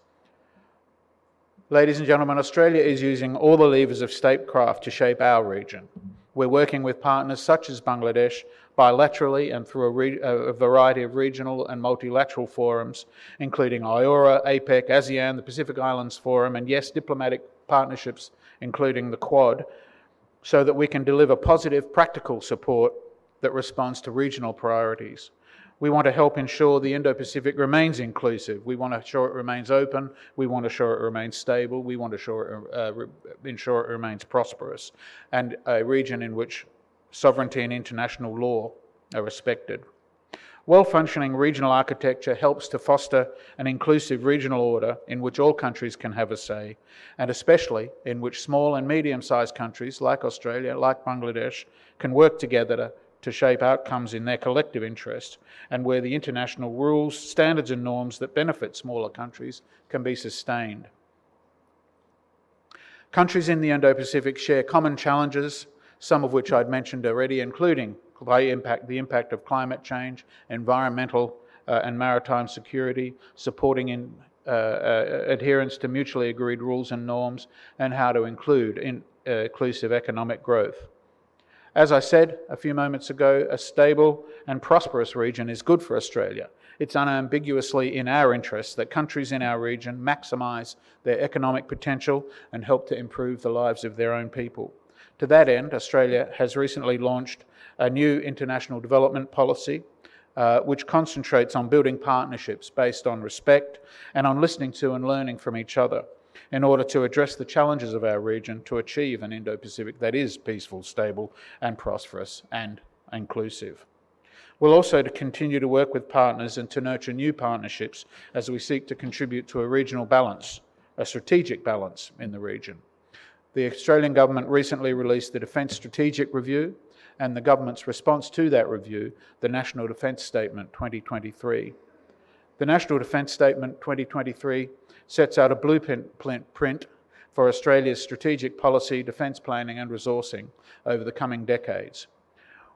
Ladies and gentlemen, Australia is using all the levers of statecraft to shape our region. We're working with partners such as Bangladesh bilaterally and through a variety of regional and multilateral forums, including IORA, APEC, ASEAN, the Pacific Islands Forum, and yes, diplomatic partnerships, including the Quad, so that we can deliver positive, practical support that responds to regional priorities. We want to help ensure the Indo-Pacific remains inclusive. We want to ensure it remains open. We want to ensure it remains stable. We want to ensure it remains prosperous, and a region in which sovereignty and international law are respected. Well-functioning regional architecture helps to foster an inclusive regional order in which all countries can have a say, and especially in which small and medium-sized countries like Australia, like Bangladesh, can work together to shape outcomes in their collective interest, and where the international rules, standards and norms that benefit smaller countries can be sustained. Countries in the Indo-Pacific share common challenges, some of which I'd mentioned already, including the impact of climate change, environmental and maritime security, supporting adherence to mutually agreed rules and norms, and how to include inclusive economic growth. As I said a few moments ago, a stable and prosperous region is good for Australia. It's unambiguously in our interest that countries in our region maximise their economic potential and help to improve the lives of their own people. To that end, Australia has recently launched a new international development policy which concentrates on building partnerships based on respect and on listening to and learning from each other in order to address the challenges of our region to achieve an Indo-Pacific that is peaceful, stable and prosperous and inclusive. We'll also continue to work with partners and to nurture new partnerships as we seek to contribute to a regional balance, a strategic balance in the region. The Australian government recently released the Defence Strategic Review and the government's response to that review, the National Defence Statement 2023. The National Defence Statement 2023 sets out a blueprint for Australia's strategic policy, defence planning and resourcing over the coming decades.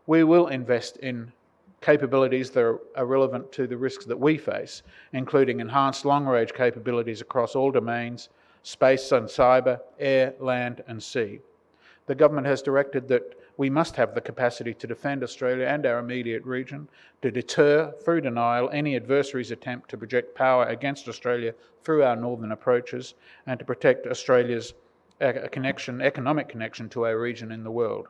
We will invest in capabilities that are relevant to the risks that we face, including enhanced long-range capabilities across all domains, space and cyber, air, land and sea. The government has directed that we must have the capacity to defend Australia and our immediate region, to deter through denial any adversary's attempt to project power against Australia through our northern approaches, and to protect Australia's economic connection to our region in the world.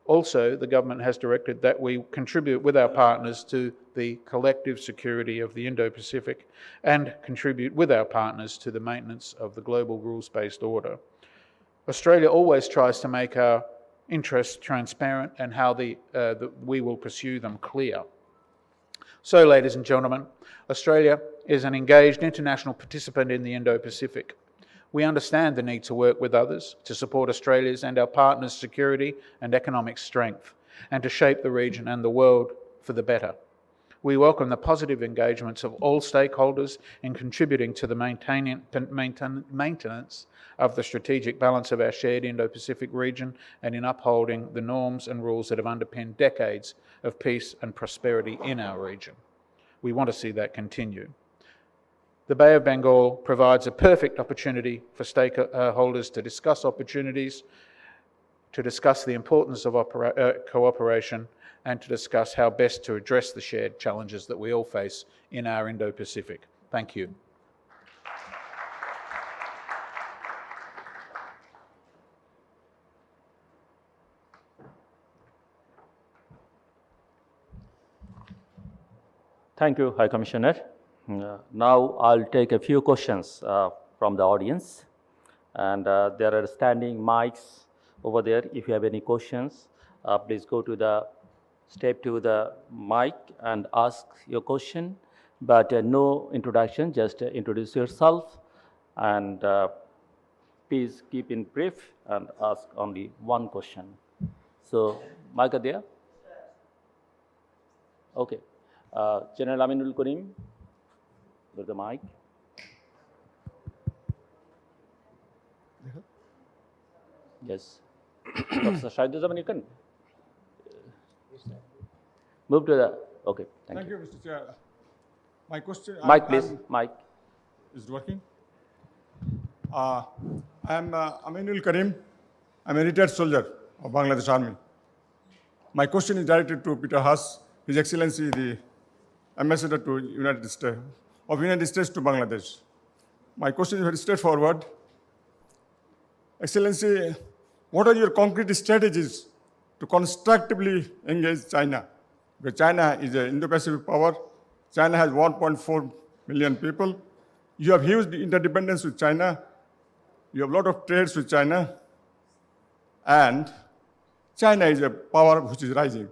Also, the government has directed that we contribute with our partners to the collective security of the Indo-Pacific and contribute with our partners to the maintenance of the global rules-based order. Australia always tries to make our interests transparent and how we will pursue them clear. So, ladies and gentlemen, Australia is an engaged international participant in the Indo-Pacific. We understand the need to work with others to support Australia's and our partners' security and economic strength, and to shape the region and the world for the better. We welcome the positive engagements of all stakeholders in contributing to the maintenance of the strategic balance of our shared Indo-Pacific region and in upholding the norms and rules that have underpinned decades of peace and prosperity in our region. We want to see that continue. The Bay of Bengal provides a perfect opportunity for stakeholders to discuss opportunities, to discuss the importance of cooperation, and to discuss how best to address the shared challenges that we all face in our Indo-Pacific. Thank you. Thank you, High Commissioner. Now I'll take a few questions from the audience, and there are standing mics over there. If you have any questions, please step to the mic and ask your question, but no introduction, just introduce yourself, and please keep in brief and ask only one question. So, mic there? Okay. General Aminul Karim, with the mic. Yes. Professor Shahiduzzaman, you can move to the, okay, thank you. Thank you, Mr. Chair. My question... Mic, please, mic. Is it working? I am Aminul Karim. I'm a retired soldier of Bangladesh Army. My question is directed to Peter Haas, His Excellency, the Ambassador to United States to Bangladesh. My question is very straightforward. Excellency, what are your concrete strategies to constructively engage China? Because China is an Indo-Pacific power. China has 1.4 million people. You have huge interdependence with China. You have a lot of trades with China. And China is a power which is rising.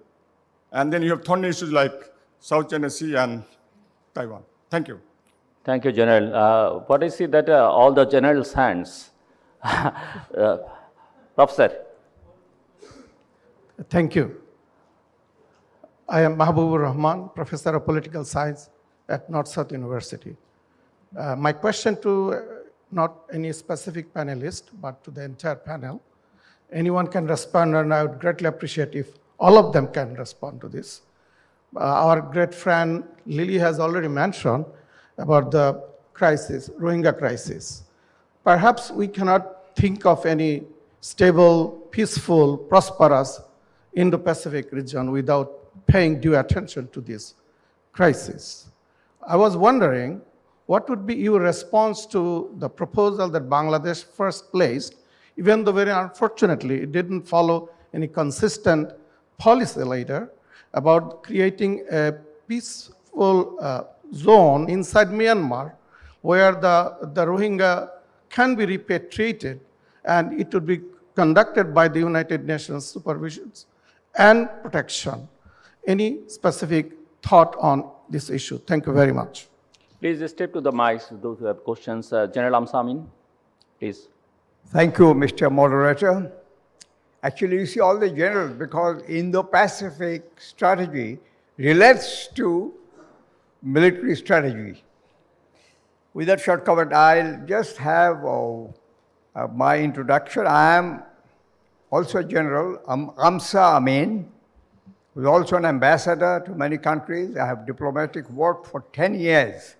And then you have thorny issues like South China Sea and Taiwan. Thank you. Thank you, General. What I see that all the General's hands. Professor. Thank you. I am Rahman, Professor of Political Science at North-South University. My question to not any specific panelist, but to the entire panel. Anyone can respond, and I would greatly appreciate if all of them can respond to this. Our great friend Lilly has already mentioned about the crisis, Rohingya crisis. Perhaps we cannot think of any stable, peaceful, prosperous Indo-Pacific region without paying due attention to this crisis. I was wondering, what would be your response to the proposal that Bangladesh first placed, even though very unfortunately it didn't follow any consistent policy later, about creating a peaceful zone inside Myanmar where the Rohingya can be repatriated, and it would be conducted by the United Nations supervision and protection. Any specific thought on this issue? Thank you very much. Please step to the mics, those who have questions. General Amsamin, please. Thank you, Mr. Moderator. Actually, you see all the generals, because Indo-Pacific strategy relates to military strategy. With that short comment, I'll just have My introduction, I am also General Amsa Amin, who is also an ambassador to many countries. I have diplomatic work for 10 years.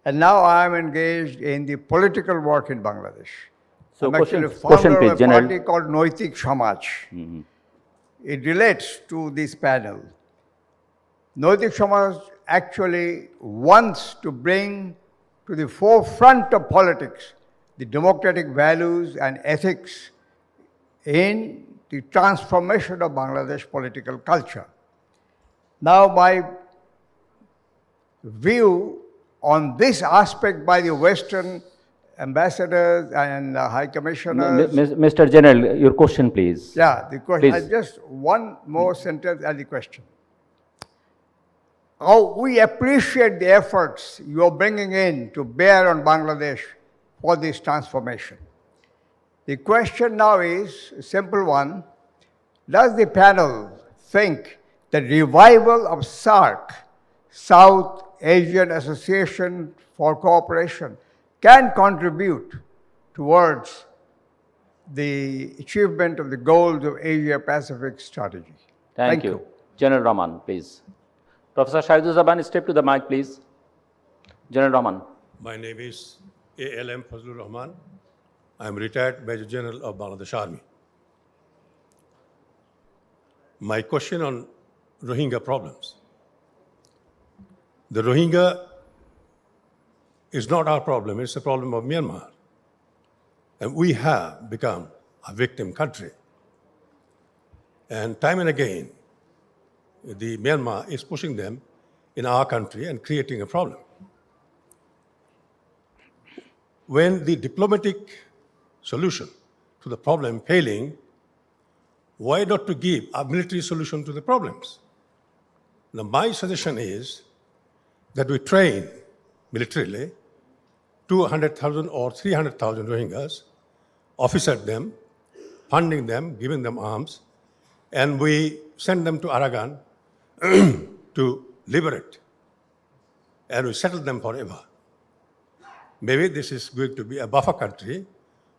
And now I am engaged in the political work in Bangladesh. So I'm question- actually founder question, please, of a General. party called Noitik Samaj. It relates to this panel. Noitik Samaj actually wants to bring to the forefront of politics the democratic values and ethics in the transformation of Bangladesh political culture. Now, my view on this aspect by the Western ambassadors and high commissioners. Mr. General, your question, please. Yeah, the question. Please. Just one more sentence as the question. How we appreciate the efforts you are bringing in to bear on Bangladesh for this transformation. The question now is a simple one. Does the panel think the revival of SAARC, South Asian Association for Cooperation, can contribute towards the achievement of the goals of Asia-Pacific strategy? Thank you. General Rahman, please. Professor Shahiduzzaman, step to the mic, please. General Rahman. My name is A.L.M. Fazlur Rahman. I am retired Major General of Bangladesh Army. My question on Rohingya problems. The Rohingya is not our problem, it's a problem of Myanmar. And we have become a victim country. And time and again, the Myanmar is pushing them in our country and creating a problem. When the diplomatic solution to the problem failing, why not to give a military solution to the problems? Now, my suggestion is that we train militarily 200,000 or 300,000 Rohingyas, officer them, funding them, giving them arms, and we send them to Aragan to liberate, and we settle them forever. Maybe this is going to be a buffer country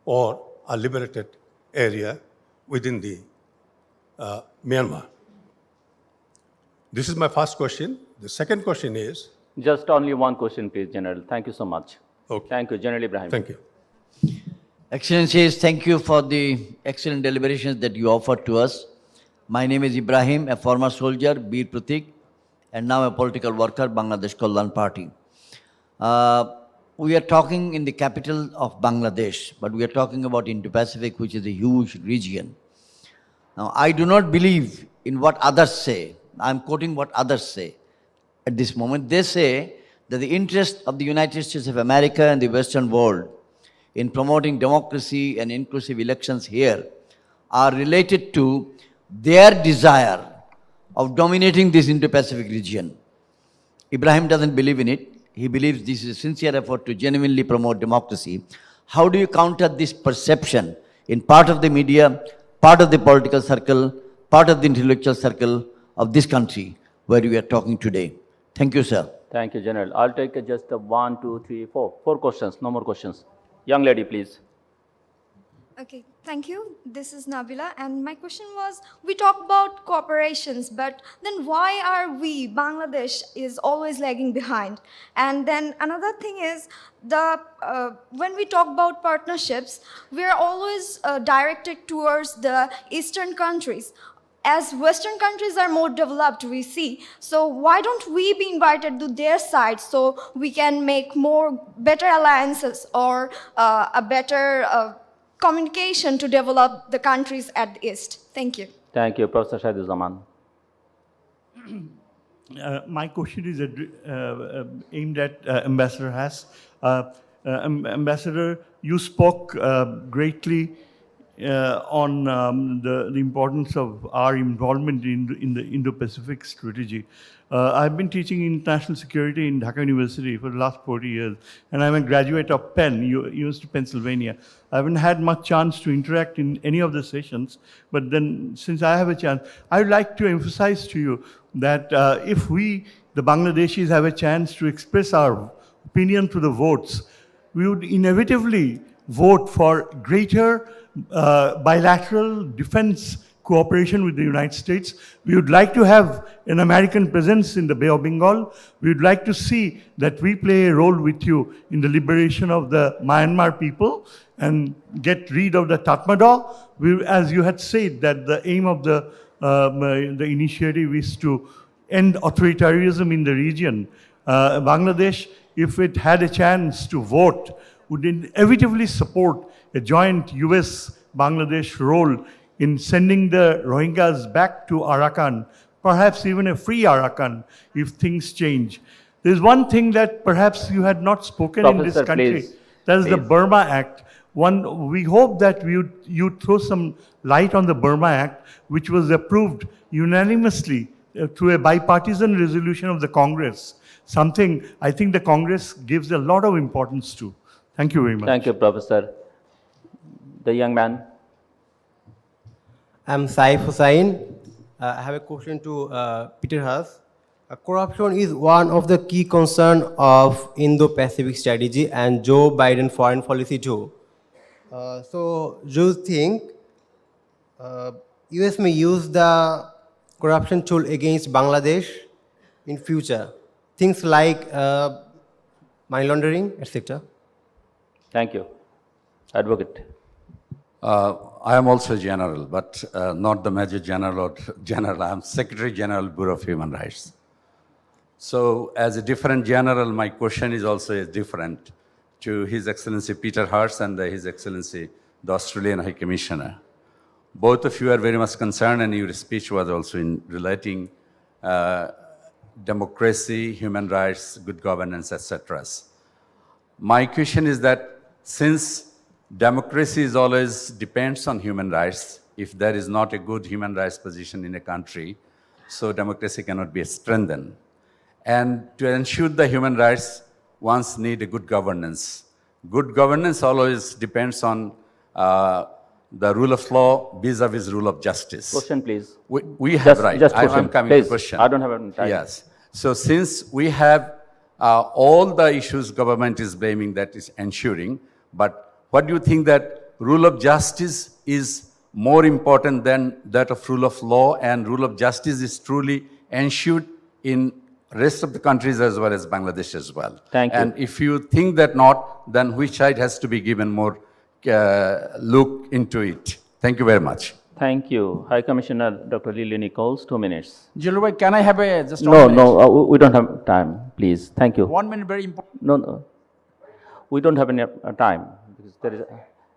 or a liberated area within the Myanmar. This is my first question. The second question is... Just only one question, please, General. Thank you so much. Okay. Thank you, General Ibrahim. Thank you. Excellencies, thank you for the excellent deliberations that you offered to us. My name is Ibrahim, a former soldier, Bir Pratik, and now a political worker, Bangladesh Kalyan Party. We are talking in the capital of Bangladesh, but we are talking about Indo-Pacific, which is a huge region. Now, I do not believe in what others say. I'm quoting what others say at this moment. They say that the interest of the United States of America and the Western world in promoting democracy and inclusive elections here are related to their desire of dominating this Indo-Pacific region. Ibrahim doesn't believe in it. He believes this is a sincere effort to genuinely promote democracy. How do you counter this perception in part of the media, part of the political circle, part of the intellectual circle of this country where we are talking today? Thank you, sir. Thank you, General. I'll take just 1, 2, 3, 4. 4 questions, no more questions. Young lady, please. Okay, thank you. This is Nabila, and my question was, we talk about cooperations, but then why are we, Bangladesh, is always lagging behind? And then another thing is, when we talk about partnerships, we are always directed towards the Eastern countries. As Western countries are more developed, we see, so why don't we be invited to their side so we can make better alliances or a better communication to develop the countries at the East? Thank you. Thank you, Professor Shahiduzzaman. My question is aimed at Ambassador Haas. Ambassador, you spoke greatly on the importance of our involvement in the Indo-Pacific strategy. I've been teaching international security in Dhaka University for the last 40 years, and I'm a graduate of Penn, University of Pennsylvania. I haven't had much chance to interact in any of the sessions, but then since I have a chance, I would like to emphasize to you that if we, the Bangladeshis, have a chance to express our opinion to the votes, we would inevitably vote for greater bilateral defense cooperation with the United States. We would like to have an American presence in the Bay of Bengal. We would like to see that we play a role with you in the liberation of the Myanmar people and get rid of the Tatmadaw. As you had said, that the aim of the initiative is to end authoritarianism in the region. Bangladesh, if it had a chance to vote, would inevitably support a joint US-Bangladesh role in sending the Rohingyas back to Arakan, perhaps even a free Arakan, if things change. There's one thing that perhaps you had not spoken in this country. Please. That is the Burma Act. We hope that you throw some light on the Burma Act, which was approved unanimously through a bipartisan resolution of the Congress. Something I think the Congress gives a lot of importance to. Thank you very much. Thank you, Professor. The young man. I'm Saif Hussain. I have a question to Peter Haas. Corruption is one of the key concerns of Indo-Pacific strategy and Joe Biden foreign policy too. So do you think US may use the corruption tool against Bangladesh in future? Things like money laundering, etc. Thank you. Advocate. I am also general, but not the Major General or General. I am Secretary General, Bureau of Human Rights. So as a different general, my question is also different to His Excellency Peter Haas and His Excellency, the Australian High Commissioner. Both of you are very much concerned, and your speech was also in relating democracy, human rights, good governance, etc. My question is that since democracy is always depends on human rights, if there is not a good human rights position in a country, so democracy cannot be strengthened. And to ensure the human rights, one need a good governance. Good governance always depends on the rule of law vis-a-vis rule of justice. Question, please. We have right. Just question. I'm coming please. to question. I don't have any time. Yes. So since we have all the issues government is blaming that is ensuring, but what do you think that rule of justice is more important than that of rule of law, and rule of justice is truly ensured in rest of the countries as well as Bangladesh as well? Thank you. And if you think that not, then which side has to be given more look into it? Thank you very much. Thank you. High Commissioner Dr. Lilly Nicholls, 2 minutes. Zillur, can I have just No, 1 minute? no, we don't have time, please. Thank you. 1 minute, very important. No. We don't have any time because there is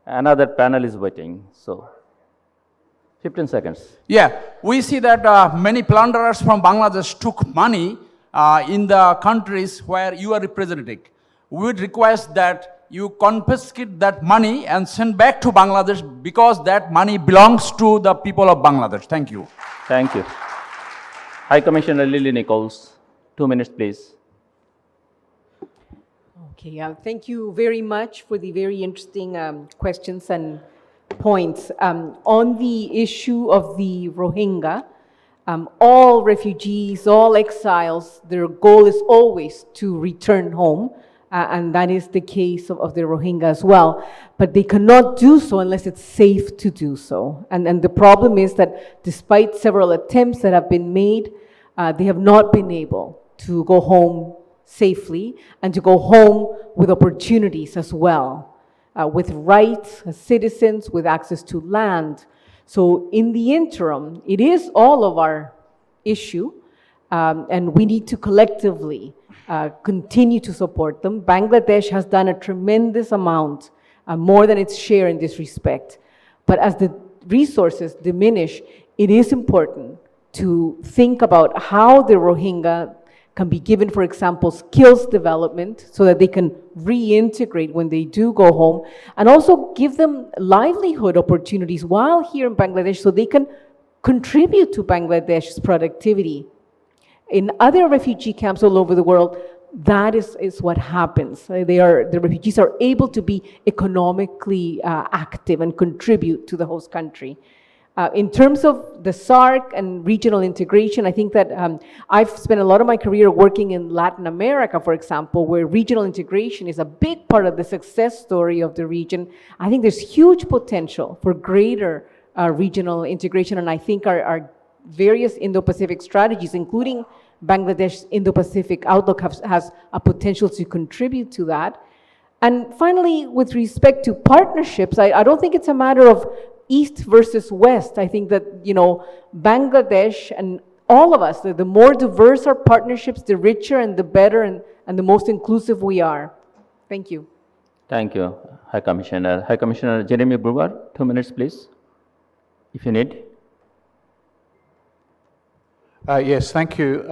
another panel is waiting. So, 15 seconds. Yeah, we see that many plunderers from Bangladesh took money in the countries where you are representing. We would request that you confiscate that money and send back to Bangladesh, because that money belongs to the people of Bangladesh. Thank you. Thank you. High Commissioner Lilly Nicholls, 2 minutes, please. Okay, thank you very much for the very interesting questions and points. On the issue of the Rohingya, all refugees, all exiles, their goal is always to return home, and that is the case of the Rohingya as well. But they cannot do so unless it's safe to do so. And the problem is that despite several attempts that have been made, they have not been able to go home safely and to go home with opportunities as well, with rights as citizens, with access to land. So in the interim, it is all of our issue, and we need to collectively continue to support them. Bangladesh has done a tremendous amount, more than its share in this respect. But as the resources diminish, it is important to think about how the Rohingya can be given, for example, skills development so that they can reintegrate when they do go home, and also give them livelihood opportunities while here in Bangladesh so they can contribute to Bangladesh's productivity. In other refugee camps all over the world, that is what happens. The refugees are able to be economically active and contribute to the host country. In terms of the SARC and regional integration, I think that I've spent a lot of my career working in Latin America, for example, where regional integration is a big part of the success story of the region. I think there's huge potential for greater regional integration, and I think our various Indo-Pacific strategies, including Bangladesh's Indo-Pacific outlook, has a potential to contribute to that. And finally, with respect to partnerships, I don't think it's a matter of East versus West. I think that, Bangladesh and all of us, the more diverse our partnerships, the richer and the better and the most inclusive we are. Thank you. Thank you, High Commissioner. High Commissioner Jeremy Bruer, 2 minutes, please, if you need. Yes, thank you,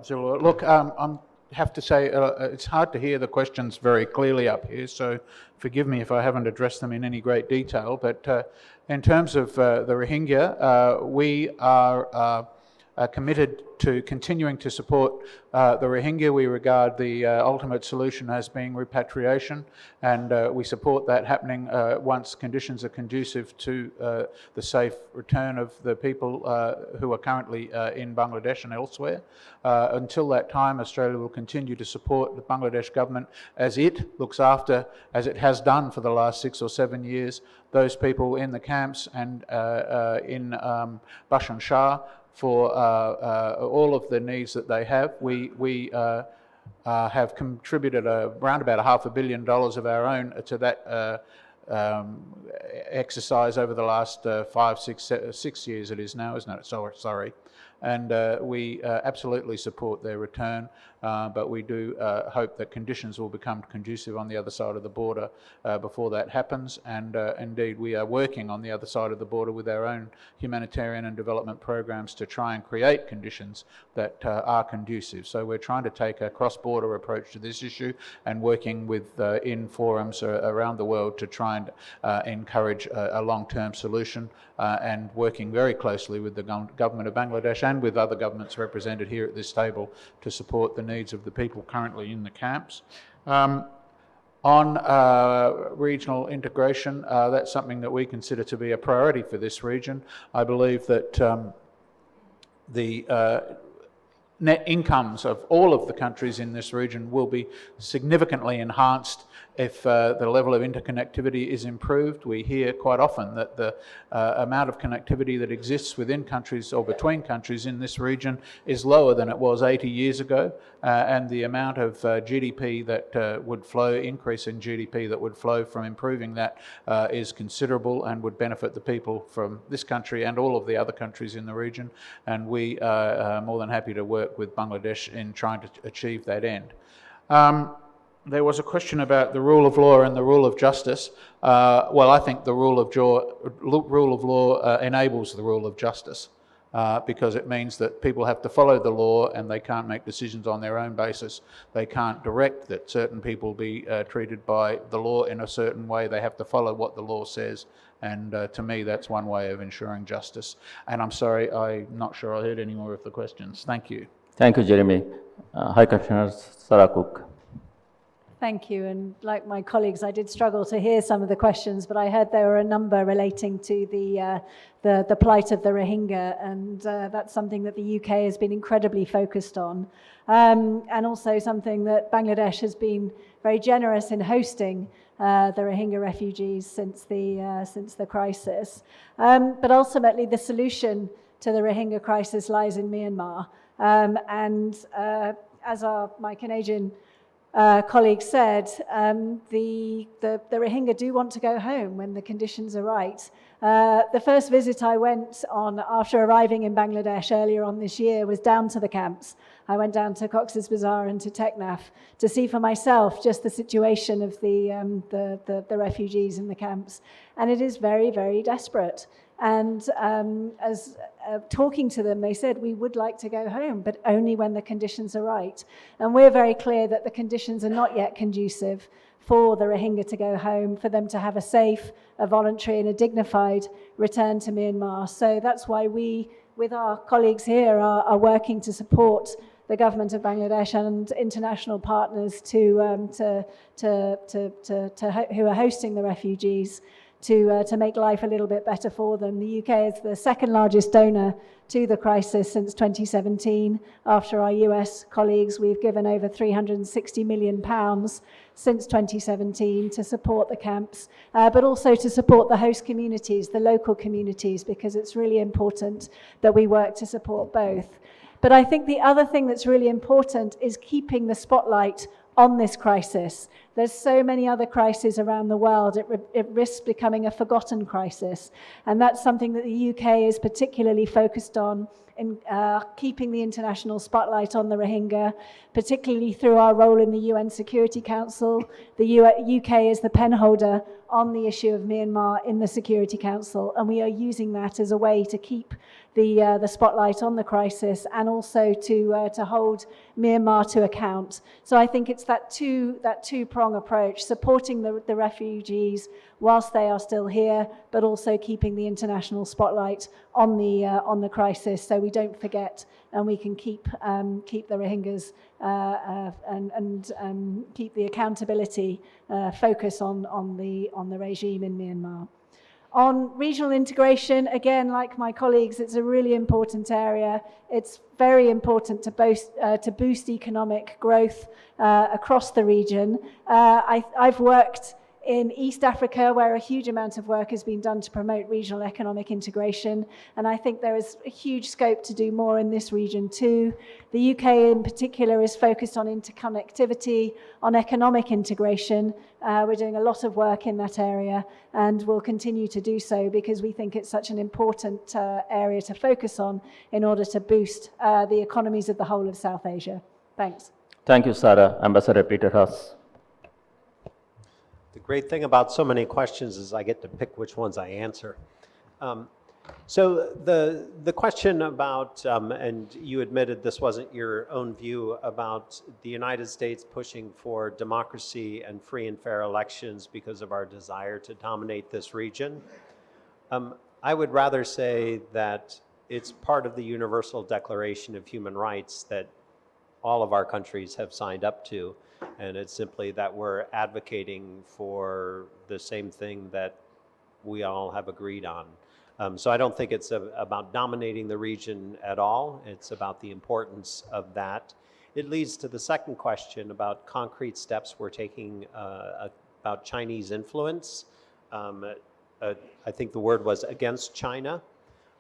Zillur. Look, I have to say it's hard to hear the questions very clearly up here, so forgive me if I haven't addressed them in any great detail. But in terms of the Rohingya, we are committed to continuing to support the Rohingya. We regard the ultimate solution as being repatriation, and we support that happening once conditions are conducive to the safe return of the people who are currently in Bangladesh and elsewhere. Until that time, Australia will continue to support the Bangladesh government as it looks after, as it has done for the last 6 or 7 years, those people in the camps and in Bhasan Char for all of the needs that they have. We have contributed around about $500 million of our own to that exercise over the last 6 years it is now, isn't it? Sorry. And we absolutely support their return, but we do hope that conditions will become conducive on the other side of the border before that happens. And indeed, we are working on the other side of the border with our own humanitarian and development programs to try and create conditions that are conducive. So we're trying to take a cross-border approach to this issue and working with in forums around the world to try and encourage a long-term solution and working very closely with the government of Bangladesh and with other governments represented here at this table to support the needs of the people currently in the camps. On regional integration, that's something that we consider to be a priority for this region. I believe that the net incomes of all of the countries in this region will be significantly enhanced if the level of interconnectivity is improved. We hear quite often that the amount of connectivity that exists within countries or between countries in this region is lower than it was 80 years ago, and the amount of GDP that would flow, increase in GDP that would flow from improving that is considerable and would benefit the people from this country and all of the other countries in the region. And we are more than happy to work with Bangladesh in trying to achieve that end. There was a question about the rule of law and the rule of justice. Well, I think the rule of law enables the rule of justice because it means that people have to follow the law and they can't make decisions on their own basis. They can't direct that certain people be treated by the law in a certain way. They have to follow what the law says. And to me, that's one way of ensuring justice. And I'm sorry, I'm not sure I heard any more of the questions. Thank you. Thank you, Jeremy. High Commissioner Sarah Cooke. Thank you. And like my colleagues, I did struggle to hear some of the questions, but I heard there were a number relating to the plight of the Rohingya, and that's something that the UK has been incredibly focused on, and also something that Bangladesh has been very generous in hosting the Rohingya refugees since the crisis. But ultimately, the solution to the Rohingya crisis lies in Myanmar, and as my Canadian colleague said, the Rohingya do want to go home when the conditions are right. The first visit I went on after arriving in Bangladesh earlier on this year was down to the camps. I went down to Cox's Bazar and to Teknaf to see for myself just the situation of the refugees in the camps. And it is very, very desperate. And as talking to them, they said, we would like to go home, but only when the conditions are right. And we're very clear that the conditions are not yet conducive for the Rohingya to go home, for them to have a safe, a voluntary and a dignified return to Myanmar. So that's why we, with our colleagues here, are working to support the government of Bangladesh and international partners who are hosting the refugees to make life a little bit better for them. The UK is the second largest donor to the crisis since 2017. After our US colleagues, we've given over £360 million since 2017 to support the camps, but also to support the host communities, the local communities, because it's really important that we work to support both. But I think the other thing that's really important is keeping the spotlight on this crisis. There's so many other crises around the world. It risks becoming a forgotten crisis. And that's something that the UK is particularly focused on in keeping the international spotlight on the Rohingya, particularly through our role in the UN Security Council. The UK is the penholder on the issue of Myanmar in the Security Council, and we are using that as a way to keep the spotlight on the crisis and also to hold Myanmar to account. So I think it's that two-prong approach, supporting the refugees whilst they are still here, but also keeping the international spotlight on the crisis, so we don't forget and we can keep the Rohingyas and keep the accountability focus on the regime in Myanmar. On regional integration, again, like my colleagues, it's a really important area. It's very important to boost economic growth across the region. I've worked in East Africa, where a huge amount of work has been done to promote regional economic integration, and I think there is a huge scope to do more in this region too. The UK in particular is focused on interconnectivity, on economic integration. We're doing a lot of work in that area, and we'll continue to do so because we think it's such an important area to focus on in order to boost the economies of the whole of South Asia. Thanks. Thank you, Sarah. Ambassador Peter Haas. The great thing about so many questions is I get to pick which ones I answer. So the question about, and you admitted this wasn't your own view, about the United States pushing for democracy and free and fair elections because of our desire to dominate this region. I would rather say that it's part of the Universal Declaration of Human Rights that all of our countries have signed up to. And it's simply that we're advocating for the same thing that we all have agreed on. So I don't think it's about dominating the region at all. It's about the importance of that. It leads to the second question about concrete steps we're taking about Chinese influence. I think the word was against China.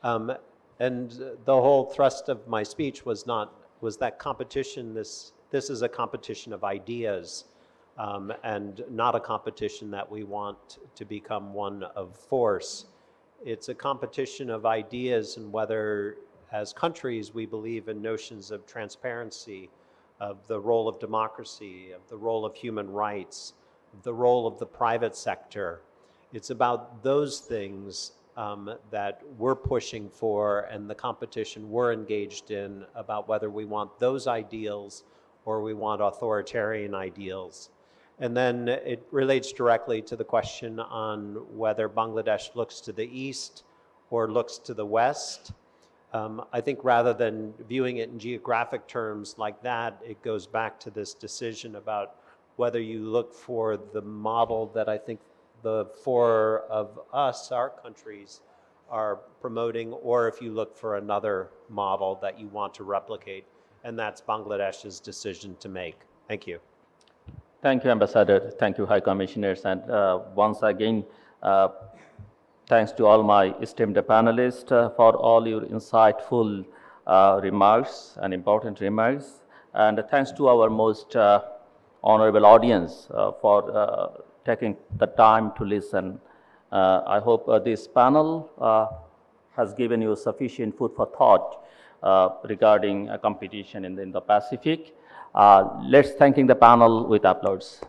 And the whole thrust of my speech was that competition, this is a competition of ideas and not a competition that we want to become one of force. It's a competition of ideas and whether, as countries, we believe in notions of transparency, of the role of democracy, of the role of human rights, of the role of the private sector. It's about those things that we're pushing for and the competition we're engaged in about whether we want those ideals or we want authoritarian ideals. And then it relates directly to the question on whether Bangladesh looks to the east or looks to the west. I think rather than viewing it in geographic terms like that, it goes back to this decision about whether you look for the model that I think the four of us, our countries, are promoting, or if you look for another model that you want to replicate. And that's Bangladesh's decision to make. Thank you. Thank you, Ambassador. Thank you, High Commissioners. And once again, thanks to all my esteemed panelists for all your insightful remarks and important remarks. And thanks to our most honorable audience for taking the time to listen. I hope this panel has given you sufficient food for thought regarding competition in the Indo-Pacific. Let's thank the panel with applause.